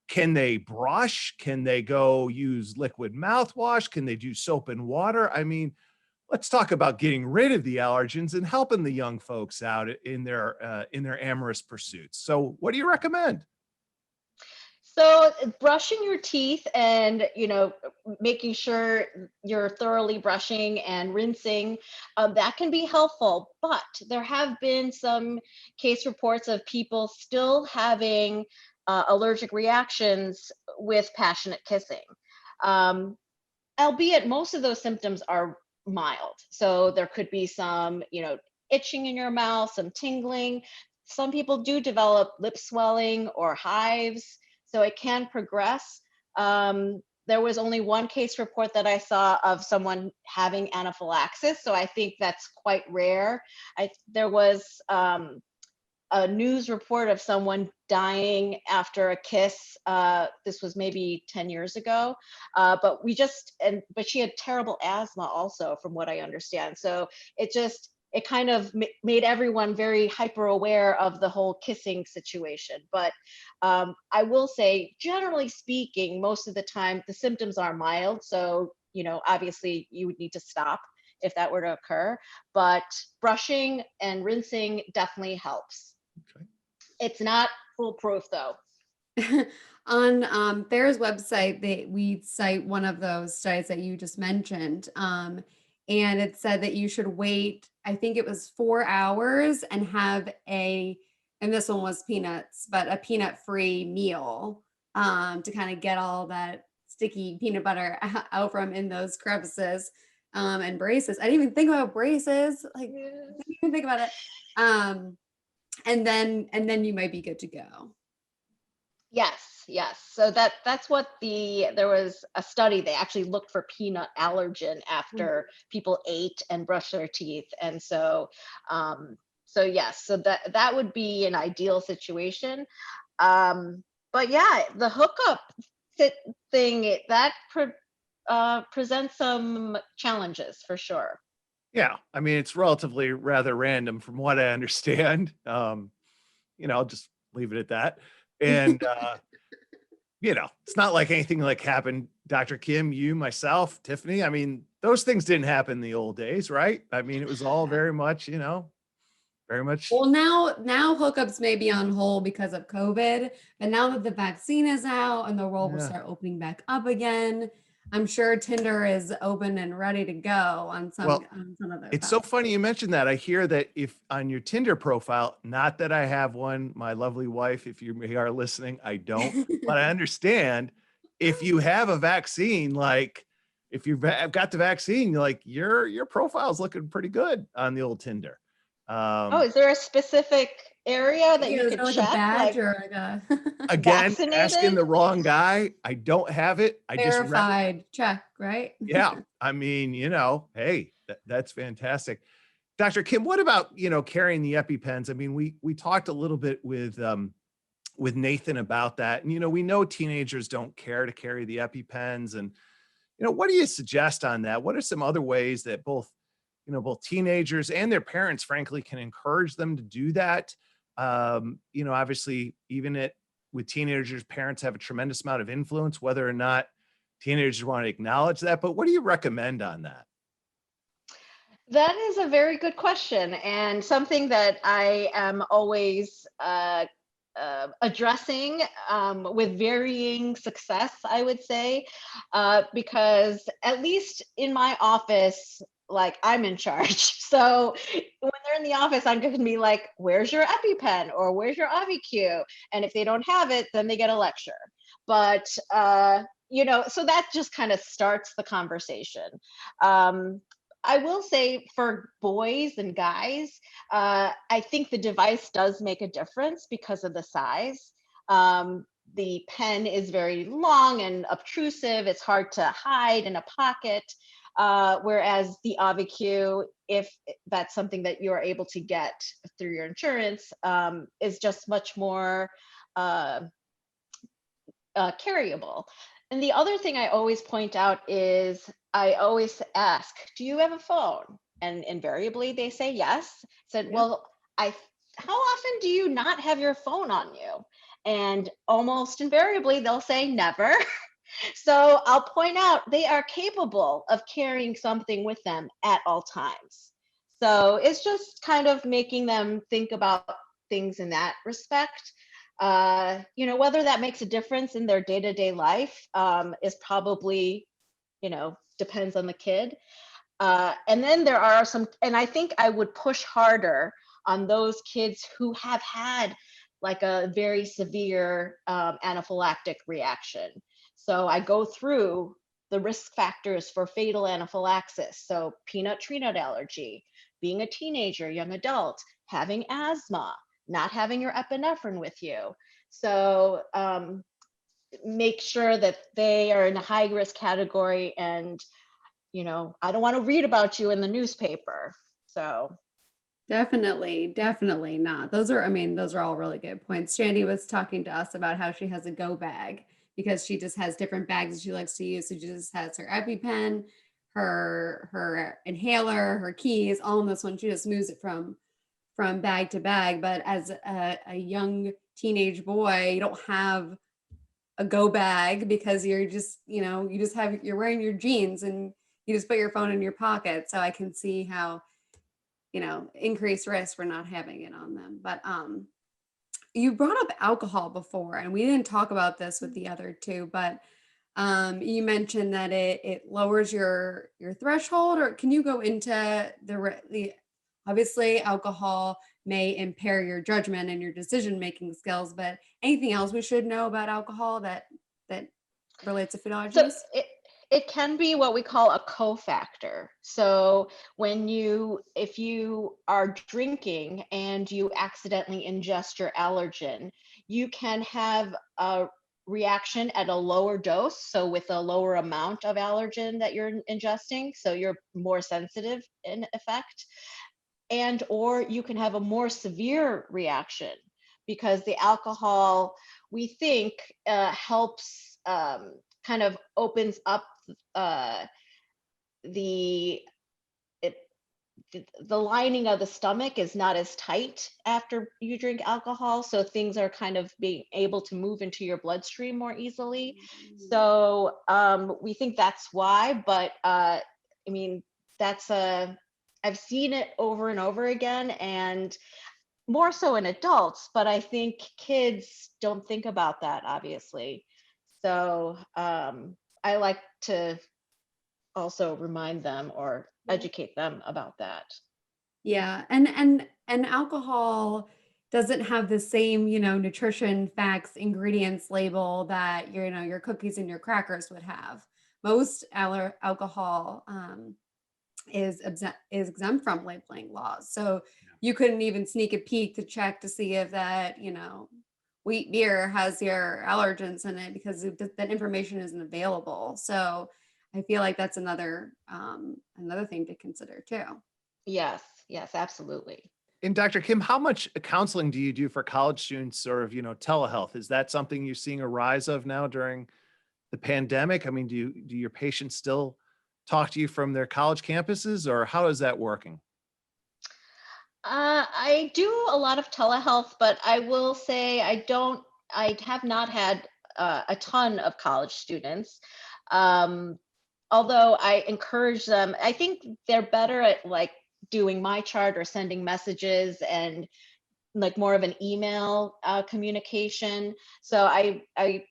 can they brush? Can they go use liquid mouthwash? Can they do soap and water? I mean, let's talk about getting rid of the allergens and helping the young folks out in their amorous pursuits. So what do you recommend? So brushing your teeth and, making sure you're thoroughly brushing and rinsing, that can be helpful. But there have been some case reports of people still having allergic reactions with passionate kissing. Albeit most of those symptoms are mild. So there could be some, itching in your mouth, some tingling. Some people do develop lip swelling or hives, so it can progress. There was only one case report that I saw of someone having anaphylaxis, so I think that's quite rare. There was a news report of someone dying after a kiss. This was maybe 10 years ago, but she had terrible asthma also, from what I understand. So it kind of made everyone very hyper aware of the whole kissing situation. But I will say, generally speaking, most of the time the symptoms are mild. So, obviously you would need to stop if that were to occur, but brushing and rinsing definitely helps. Okay. It's not foolproof though. On FAIR's website, we cite one of those studies that you just mentioned. And it said that you should wait, I think it was 4 hours, and have and this one was peanuts, but a peanut-free meal to kind of get all that sticky peanut butter out from in those crevices and braces. I didn't even think about braces. Like, I didn't even think about it. And then you might be good to go. Yes. So that's what there was a study. They actually looked for peanut allergen after people ate and brushed their teeth. And so yes, so that would be an ideal situation. But yeah, the hookup thing, that presents some challenges for sure. Yeah, I mean, it's relatively rather random from what I understand. I'll just leave it at that. And it's not like anything like happened, Dr. Kim, you, myself, Tiffany. I mean, those things didn't happen in the old days, right? I mean, it was all very much, very much. Well, now hookups may be on hold because of COVID, but now that the vaccine is out and the world will start opening back up again, I'm sure Tinder is open and ready to go on some of those. It's so funny you mentioned that. I hear that if on your Tinder profile, not that I have one, my lovely wife, if you are listening, I don't, but I understand if you have a vaccine, like if you've got the vaccine, like your profile is looking pretty good on the old Tinder. Is there a specific area that you could like check? A badge or like a again, vaccinated? asking the wrong guy. I don't have it. I verified check, right? Yeah. I mean, hey, that's fantastic. Dr. Kim, what about, carrying the EpiPens? I mean, we talked a little bit with Nathan about that. And, we know teenagers don't care to carry the EpiPens. And, what do you suggest on that? What are some other ways that both teenagers and their parents, frankly, can encourage them to do that? Obviously, even at with teenagers, parents have a tremendous amount of influence, whether or not teenagers want to acknowledge that. But what do you recommend on that? That is a very good question, and something that I am always addressing with varying success, I would say, because at least in my office, like I'm in charge. So when they're in the office, I'm going to be like, "Where's your EpiPen?" or "Where's your AviQ?" And if they don't have it, then they get a lecture. But so that just kind of starts the conversation. I will say for boys and guys, I think the device does make a difference because of the size. The pen is very long and obtrusive. It's hard to hide in a pocket. Whereas the AviQ, if that's something that you're able to get through your insurance, is just much more carryable. And the other thing I always point out is I always ask, do you have a phone? And invariably they say yes. Said, Yeah. well, how often do you not have your phone on you? And almost invariably they'll say never. So I'll point out they are capable of carrying something with them at all times. So it's just kind of making them think about things in that respect. Whether that makes a difference in their day-to-day life is probably, depends on the kid. And then there are some, and I think I would push harder on those kids who have had like a very severe anaphylactic reaction. So I go through the risk factors for fatal anaphylaxis. So peanut tree nut allergy, being a teenager, young adult, having asthma, not having your epinephrine with you. So make sure that they are in a high risk category, and I don't want to read about you in the newspaper. So Definitely not. Those are all really good points. Shandee was talking to us about how she has a go bag because she just has different bags that she likes to use. So she just has her EpiPen, her inhaler, her keys, all in this one. She just moves it from bag to bag. But as a young teenage boy, you don't have a go bag because you're just, you're wearing your jeans and you just put your phone in your pocket. So I can see how, increased risk for not having it on them. But you brought up alcohol before, and we didn't talk about this with the other two, but you mentioned that it lowers your threshold, or can you go into the obviously alcohol may impair your judgment and your decision-making skills, but anything else we should know about alcohol that relates to food allergies? So it can be what we call a cofactor. So if you are drinking and you accidentally ingest your allergen, you can have a reaction at a lower dose. So with a lower amount of allergen that you're ingesting, so you're more sensitive in effect. And or you can have a more severe reaction because the alcohol, we think, helps kind of opens up the lining of the stomach is not as tight after you drink alcohol, so things are kind of being able to move into your bloodstream more easily. So we think that's why, but I've seen it over and over again, and more so in adults, but I think kids don't think about that, obviously. So I like to also remind them or educate them about that. Yeah, and alcohol doesn't have the same, nutrition facts, ingredients label that your cookies and your crackers would have. Most alcohol is exempt from labeling laws. So you couldn't even sneak a peek to check to see if that, wheat beer has your allergens in it because that information isn't available. So I feel like that's another thing to consider too. Yes, absolutely. And Dr. Kim, how much counseling do you do for college students, sort of, telehealth? Is that something you're seeing a rise of now during the pandemic? I mean, do your patients still talk to you from their college campuses, or how is that working? I do a lot of telehealth, but I will say I don't I have not had a ton of college students. Um, Although I encourage them, I think they're better at like doing my chart or sending messages and like more of an email communication. So I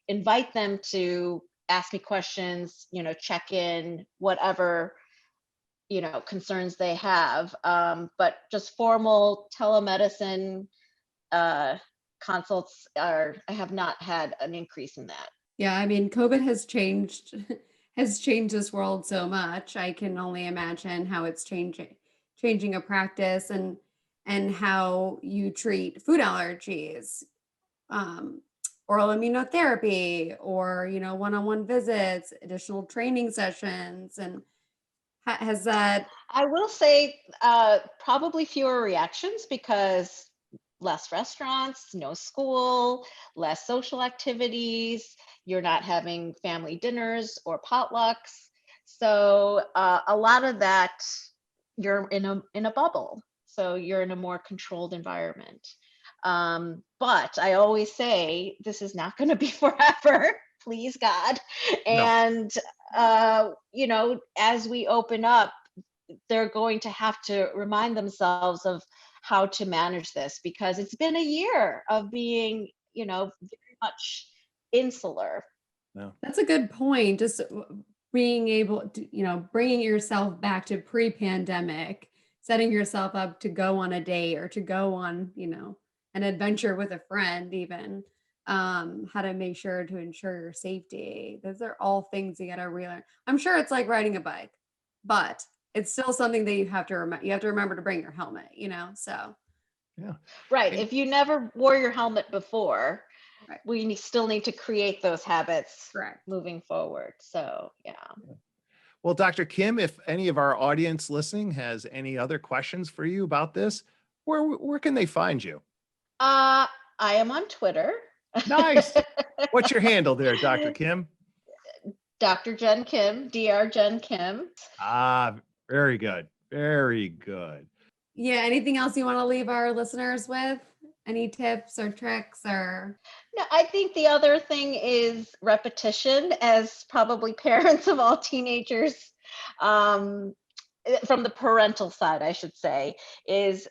invite them to ask me questions, check in, whatever, concerns they have. But just formal telemedicine consults I have not had an increase in that. Yeah, I mean, COVID has changed has changed this world so much. I can only imagine how it's changing a practice and how you treat food allergies, um, oral immunotherapy, or one-on-one visits, additional training sessions, and has that? I will say probably fewer reactions because less restaurants, no school, less social activities. You're not having family dinners or potlucks. So a lot of that, you're in a bubble. So you're in a more controlled environment. But I always say this is not going to be forever, please God. No. And as we open up, they're going to have to remind themselves of how to manage this, because it's been a year of being, very much insular. No. That's a good point. Just being able to, bringing yourself back to pre-pandemic, setting yourself up to go on a date or to go on, an adventure with a friend, even how to make sure to ensure your safety. Those are all things you got to relearn. I'm sure it's like riding a bike, but it's still something that you have to remember. You have to remember to bring your helmet, so. Yeah. Right. And- If you never wore your helmet before, Right. we still need to create those habits Correct. moving forward. So, yeah. Well, Dr. Kim, if any of our audience listening has any other questions for you about this, where can they find you? I am on Twitter. Nice. What's your handle there, Dr. Kim? Dr. Jen Kim, Dr. Jen Kim. Ah, very good. Very good. Yeah. Anything else you want to leave our listeners with? Any tips or tricks or? No, I think the other thing is repetition, as probably parents of all teenagers, from the parental side, I should say, is,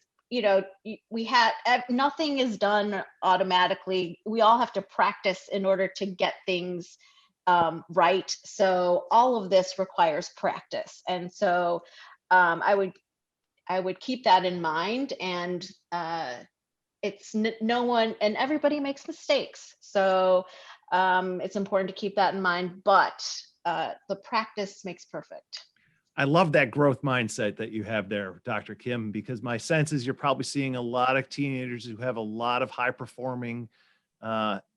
nothing is done automatically. We all have to practice in order to get things right. So all of this requires practice. And so I would keep that in mind. And it's no one, and everybody makes mistakes. So it's important to keep that in mind, but the practice makes perfect. I love that growth mindset that you have there, Dr. Kim, because my sense is you're probably seeing a lot of teenagers who have a lot of high performing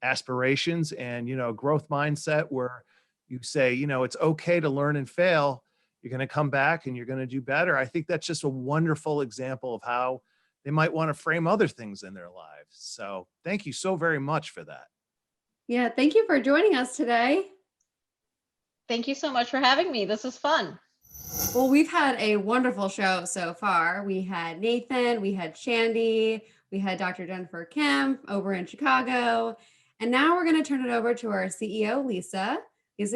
aspirations and, growth mindset where you say, it's okay to learn and fail. You're going to come back and you're going to do better. I think that's just a wonderful example of how they might want to frame other things in their lives. So thank you so very much for that. Yeah. Thank you for joining us today. Thank you so much for having me. This is fun. Well, we've had a wonderful show so far. We had Nathan, we had Shandee, we had Dr. Jennifer Kim over in Chicago. And now we're going to turn it over to our CEO, Lisa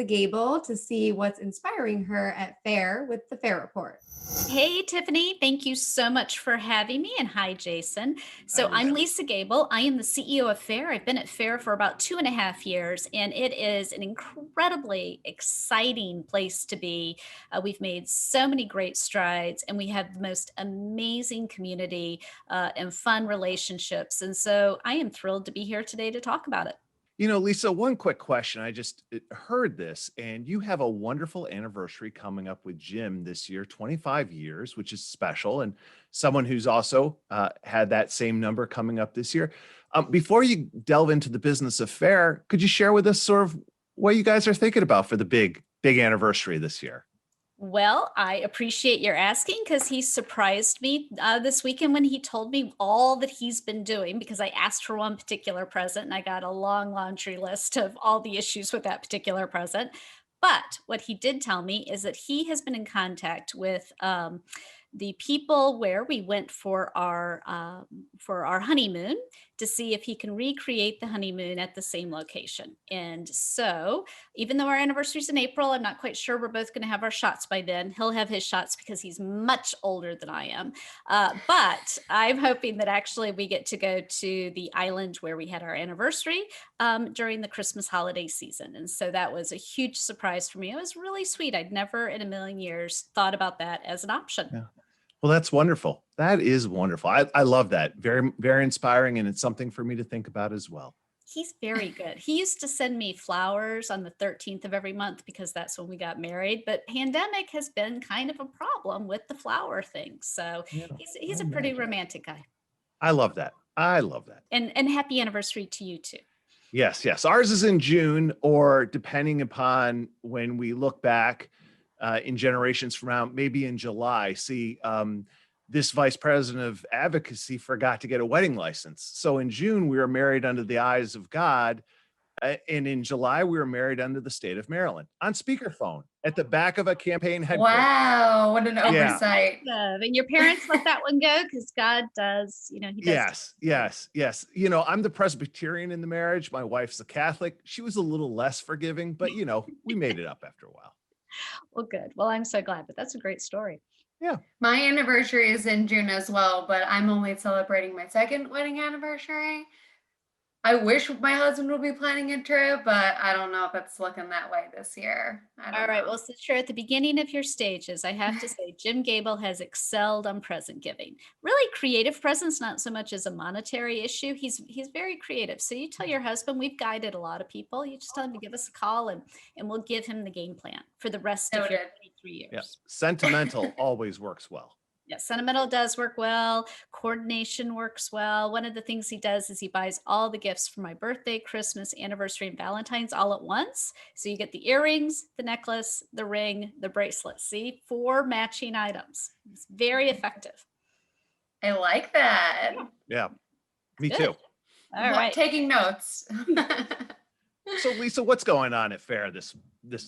Gable, to see what's inspiring her at FAIR with the FAIR Report. Hey, Tiffany, thank you so much for having me. And hi, Jason. So I'm Lisa Gable. I am the CEO of FAIR. I've been at FAIR for about 2.5 years, and it is an incredibly exciting place to be. We've made so many great strides, and we have the most amazing community and fun relationships. And so I am thrilled to be here today to talk about it. Lisa, one quick question. I just heard this, and you have a wonderful anniversary coming up with Jim this year, 25 years, which is special, and someone who's also had that same number coming up this year. Before you delve into the business of FAIR, could you share with us sort of what you guys are thinking about for the big anniversary this year? Well, I appreciate your asking, because he surprised me this weekend when he told me all that he's been doing, because I asked for one particular present and I got a long laundry list of all the issues with that particular present. But what he did tell me is that he has been in contact with the people where we went for our honeymoon to see if he can recreate the honeymoon at the same location. And so, even though our anniversary is in April, I'm not quite sure we're both going to have our shots by then. He'll have his shots because he's much older than I am. But I'm hoping that actually we get to go to the island where we had our anniversary during the Christmas holiday season. And so that was a huge surprise for me. It was really sweet. I'd never in a million years thought about that as an option. Yeah. Well, that's wonderful. That is wonderful. I love that. Very, very inspiring. And it's something for me to think about as well. He's very good. He used to send me flowers on the 13th of every month because that's when we got married. But pandemic has been kind of a problem with the flower thing. So Yeah, he's I a pretty imagine. romantic guy. I love that. I love that. And happy anniversary to you too. Yes, yes. Ours is in June, or depending upon when we look back in generations from now, maybe in July. See, this vice president of advocacy forgot to get a wedding license. So in June, we were married under the eyes of God. And in July, we were married under the state of Maryland on speakerphone at the back of a campaign headquarters. Wow, what an Yeah. oversight. And your parents let that one go because God does, he does. Yes. I'm the Presbyterian in the marriage. My wife's a Catholic. She was a little less forgiving, but we made it up after a while. Well, good. Well, I'm so glad, but that's a great story. Yeah. My anniversary is in June as well, but I'm only celebrating my second wedding anniversary. I wish my husband would be planning a trip, but I don't know if it's looking that way this year. All right. Well, since you're at the beginning of your stages, I have to say Jim Gable has excelled on present giving. Really creative presents, not so much as a monetary issue. He's very creative. So you tell your husband, we've guided a lot of people. You just tell him to give us a call and we'll give him the game plan for the rest of your 23 years. Yeah. Sentimental always works well. Yeah, sentimental does work well. Coordination works well. One of the things he does is he buys all the gifts for my birthday, Christmas, anniversary, and Valentine's all at once. So you get the earrings, the necklace, the ring, the bracelet. See, 4 matching items. It's very effective. I like that. Yeah, me Good. too. All right. Taking notes. So Lisa, what's going on at Fair this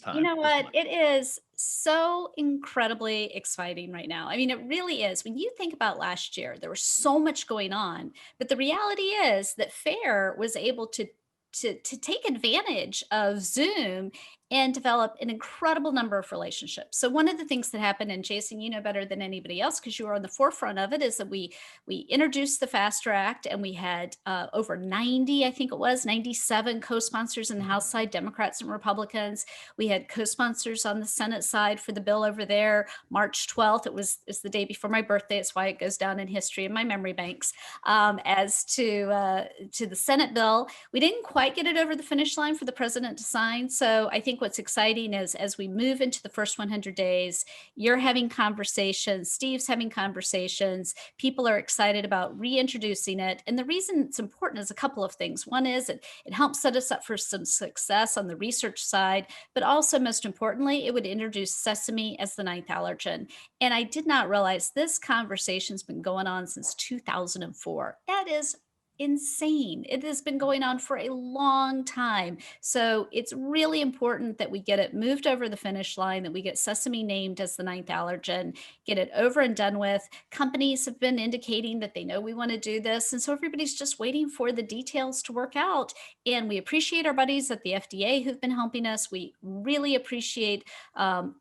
time? You know this what? month? It is so incredibly exciting right now. I mean, it really is. When you think about last year, there was so much going on, but the reality is that Fair was able to take advantage of Zoom and develop an incredible number of relationships. So one of the things that happened, and Jason, you know better than anybody else because you were on the forefront of it, is that we introduced the FASTER Act, and we had over 90, I think it was 97 co-sponsors in the House side, Democrats and Republicans. We had co-sponsors on the Senate side for the bill over there. March 12th, it's the day before my birthday. It's why it goes down in history in my memory banks. As to the Senate bill, we didn't quite get it over the finish line for the president to sign. So I think what's exciting is as we move into the first 100 days, you're having conversations, Steve's having conversations, people are excited about reintroducing it. And the reason it's important is a couple of things. One is it helps set us up for some success on the research side, but also most importantly, it would introduce sesame as the 9th allergen. And I did not realize this conversation's been going on since 2004. That is insane. It has been going on for a long time. So it's really important that we get it moved over the finish line, that we get sesame named as the 9th allergen, get it over and done with. Companies have been indicating that they know we want to do this. And so everybody's just waiting for the details to work out. And we appreciate our buddies at the FDA who've been helping us. We really appreciate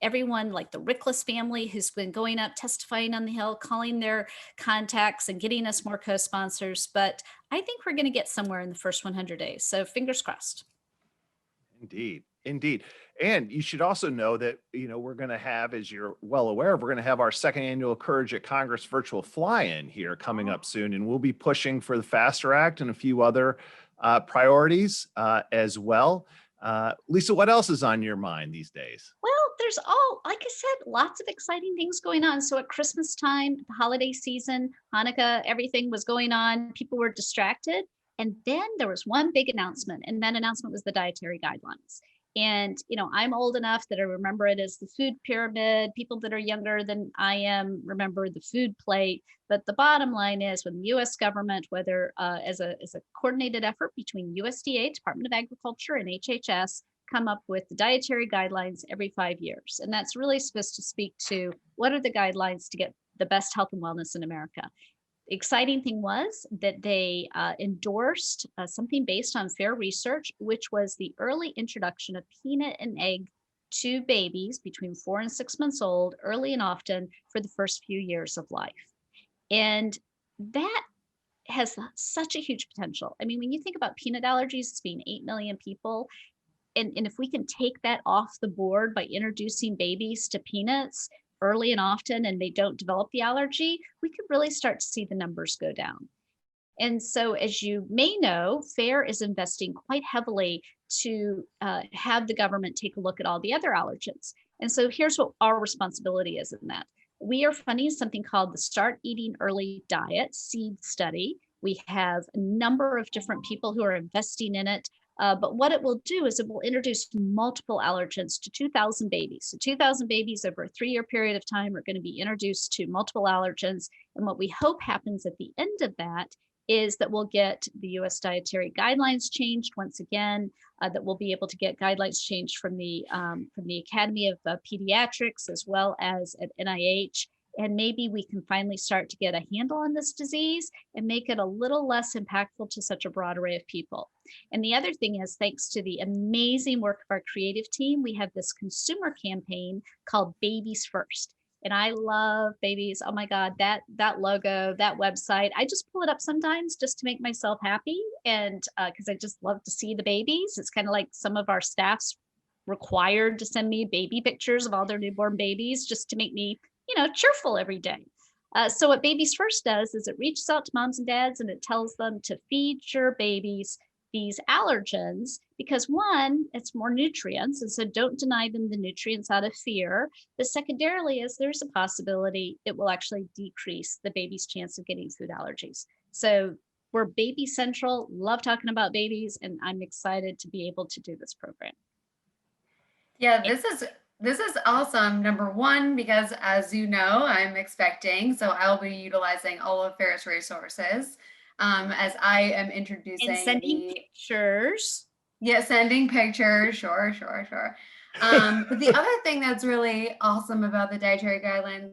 everyone like the Rickless family who's been going up, testifying on the Hill, calling their contacts and getting us more co-sponsors. But I think we're going to get somewhere in the first 100 days. So fingers crossed. Indeed. And you should also know that, we're going to have, as you're well aware of, we're going to have our second annual Courage at Congress virtual fly-in here coming up soon. And we'll be pushing for the FASTER Act and a few other priorities as well. Lisa, what else is on your mind these days? Well, there's like I said, lots of exciting things going on. So at Christmas time, the holiday season, Hanukkah, everything was going on. People were distracted. And then there was one big announcement, and that announcement was the dietary guidelines. And, I'm old enough that I remember it as the food pyramid. People that are younger than I am remember the food plate. But the bottom line is when the U.S. government, whether as a coordinated effort between USDA, Department of Agriculture, and HHS, come up with the dietary guidelines every 5 years. And that's really supposed to speak to what are the guidelines to get the best health and wellness in America. exciting thing was that they endorsed something based on fair research, which was the early introduction of peanut and egg to babies between 4 and 6 months old, early and often for the first few years of life. And that has such a huge potential. I mean, when you think about peanut allergies as being 8 million people, and if we can take that off the board by introducing babies to peanuts early and often, and they don't develop the allergy, we could really start to see the numbers go down. And so, as you may know, FAIR is investing quite heavily to have the government take a look at all the other allergens. And so here's what our responsibility is in that. We are funding something called the Start Eating Early Diet Seed Study. We have a number of different people who are investing in it. But what it will do is it will introduce multiple allergens to 2,000 babies. So 2,000 babies over a 3-year period of time are going to be introduced to multiple allergens. And what we hope happens at the end of that is that we'll get the US dietary guidelines changed once again, that we'll be able to get guidelines changed from the Academy of Pediatrics as well as at NIH. And maybe we can finally start to get a handle on this disease and make it a little less impactful to such a broad array of people. And the other thing is, thanks to the amazing work of our creative team, we have this consumer campaign called Babies First. And I love babies. Oh my God, that logo, that website, I just pull it up sometimes just to make myself happy. And because I just love to see the babies. It's kind of like some of our staff's required to send me baby pictures of all their newborn babies just to make me, cheerful every day. So what Babies First does is it reaches out to moms and dads and it tells them to feed your babies these allergens because, one, it's more nutrients, and so don't deny them the nutrients out of fear. But secondarily, is there's a possibility it will actually decrease the baby's chance of getting food allergies. So we're baby central, love talking about babies, and I'm excited to be able to do this program. Yeah, this is awesome. Number one, because as you know, I'm expecting, so I'll be utilizing all of FAIR's resources as I am introducing and sending pictures. Yeah, sending pictures. Sure. But the other thing that's really awesome about the dietary guidelines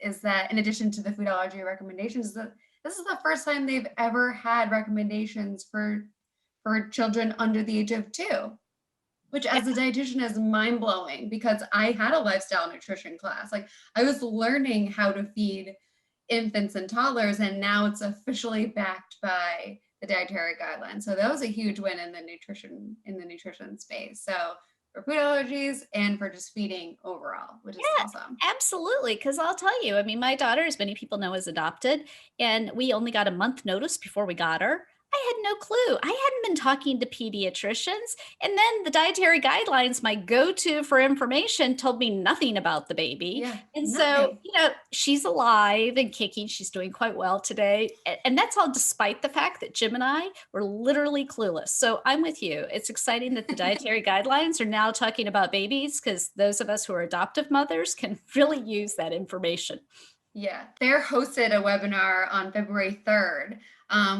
is that, in addition to the food allergy recommendations, that this is the first time they've ever had recommendations for children under the age of 2. Which as a dietitian is mind blowing because I had a lifestyle nutrition class. Like I was learning how to feed infants and toddlers, and now it's officially backed by the dietary guidelines. So that was a huge win in the nutrition space. So for food allergies and for just feeding overall, which is awesome. Absolutely. Because I'll tell you, I mean, my daughter, as many people know, is adopted, and we only got a month notice before we got her. I had no clue. I hadn't been talking to pediatricians. And then the dietary guidelines, my go-to for information, told me nothing about the baby. Yeah, and nothing. So, she's alive and kicking. She's doing quite well today. And that's all despite the fact that Jim and I were literally clueless. So I'm with you. It's exciting that the dietary guidelines are now talking about babies because those of us who are adoptive mothers can really use that information. Yeah, FAIR hosted a webinar on February 3rd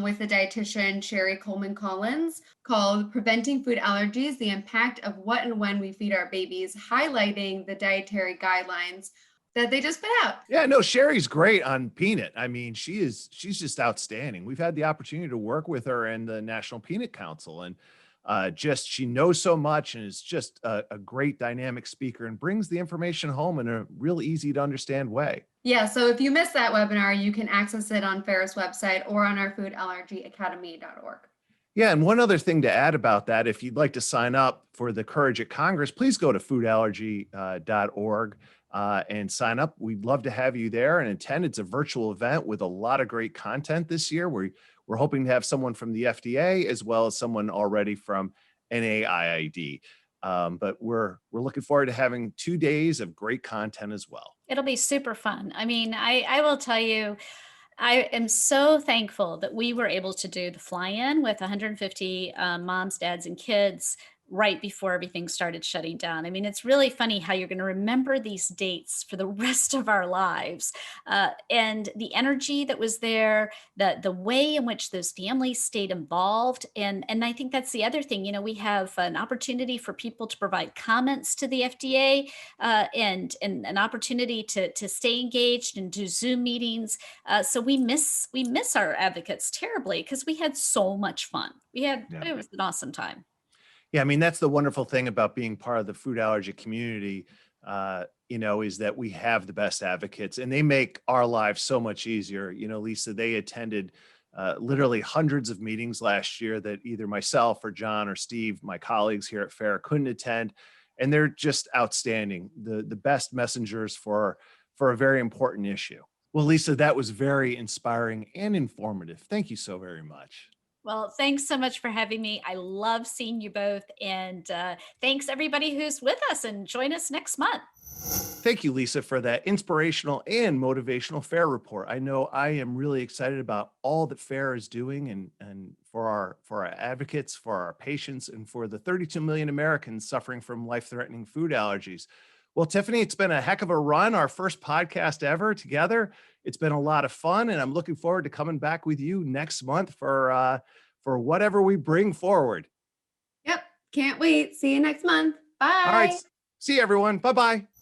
with the dietitian Sherry Coleman Collins called Preventing Food Allergies, the Impact of What and When We Feed Our Babies, highlighting the dietary guidelines that they just put out. Yeah, no, Sherry's great on peanut. I mean, she's just outstanding. We've had the opportunity to work with her in the National Peanut Council, and she knows so much and is just a great dynamic speaker and brings the information home in a real easy to understand way. Yeah, so if you missed that webinar, you can access it on FAIR's website or on our foodallergyacademy.org. Yeah, and one other thing to add about that, if you'd like to sign up for the Courage at Congress, please go to foodallergy.org and sign up. We'd love to have you there and attend. It's a virtual event with a lot of great content this year. We're hoping to have someone from the FDA as well as someone already from NAIID. But we're looking forward to having 2 days of great content as well. It'll be super fun. I mean, I will tell you, I am so thankful that we were able to do the fly-in with 150 moms, dads, and kids right before everything started shutting down. I mean, it's really funny how you're going to remember these dates for the rest of our lives. And the energy that was there, the way in which those families stayed involved. And I think that's the other thing. You know, we have an opportunity for people to provide comments to the FDA, and an opportunity to stay engaged and do Zoom meetings. So we miss our advocates terribly because we had so much fun. Yeah. It was an awesome time. Yeah, I mean, that's the wonderful thing about being part of the food allergy community, is that we have the best advocates and they make our lives so much easier. You know, Lisa, they attended literally hundreds of meetings last year that either myself or John or Steve, my colleagues here at FAIR, couldn't attend. And they're just outstanding, the best messengers for a very important issue. Well, Lisa, that was very inspiring and informative. Thank you so very much. Well, thanks so much for having me. I love seeing you both. And thanks everybody who's with us, and join us next month. Thank you, Lisa, for that inspirational and motivational FAIR report. I know I am really excited about all that FAIR is doing and for our advocates, for our patients, and for the 32 million Americans suffering from life-threatening food allergies. Well, Tiffany, it's been a heck of a run, our first podcast ever together. It's been a lot of fun, and I'm looking forward to coming back with you next month for whatever we bring forward. Yep. Can't wait. See you next month. Bye. All right. See you, everyone. Bye-bye.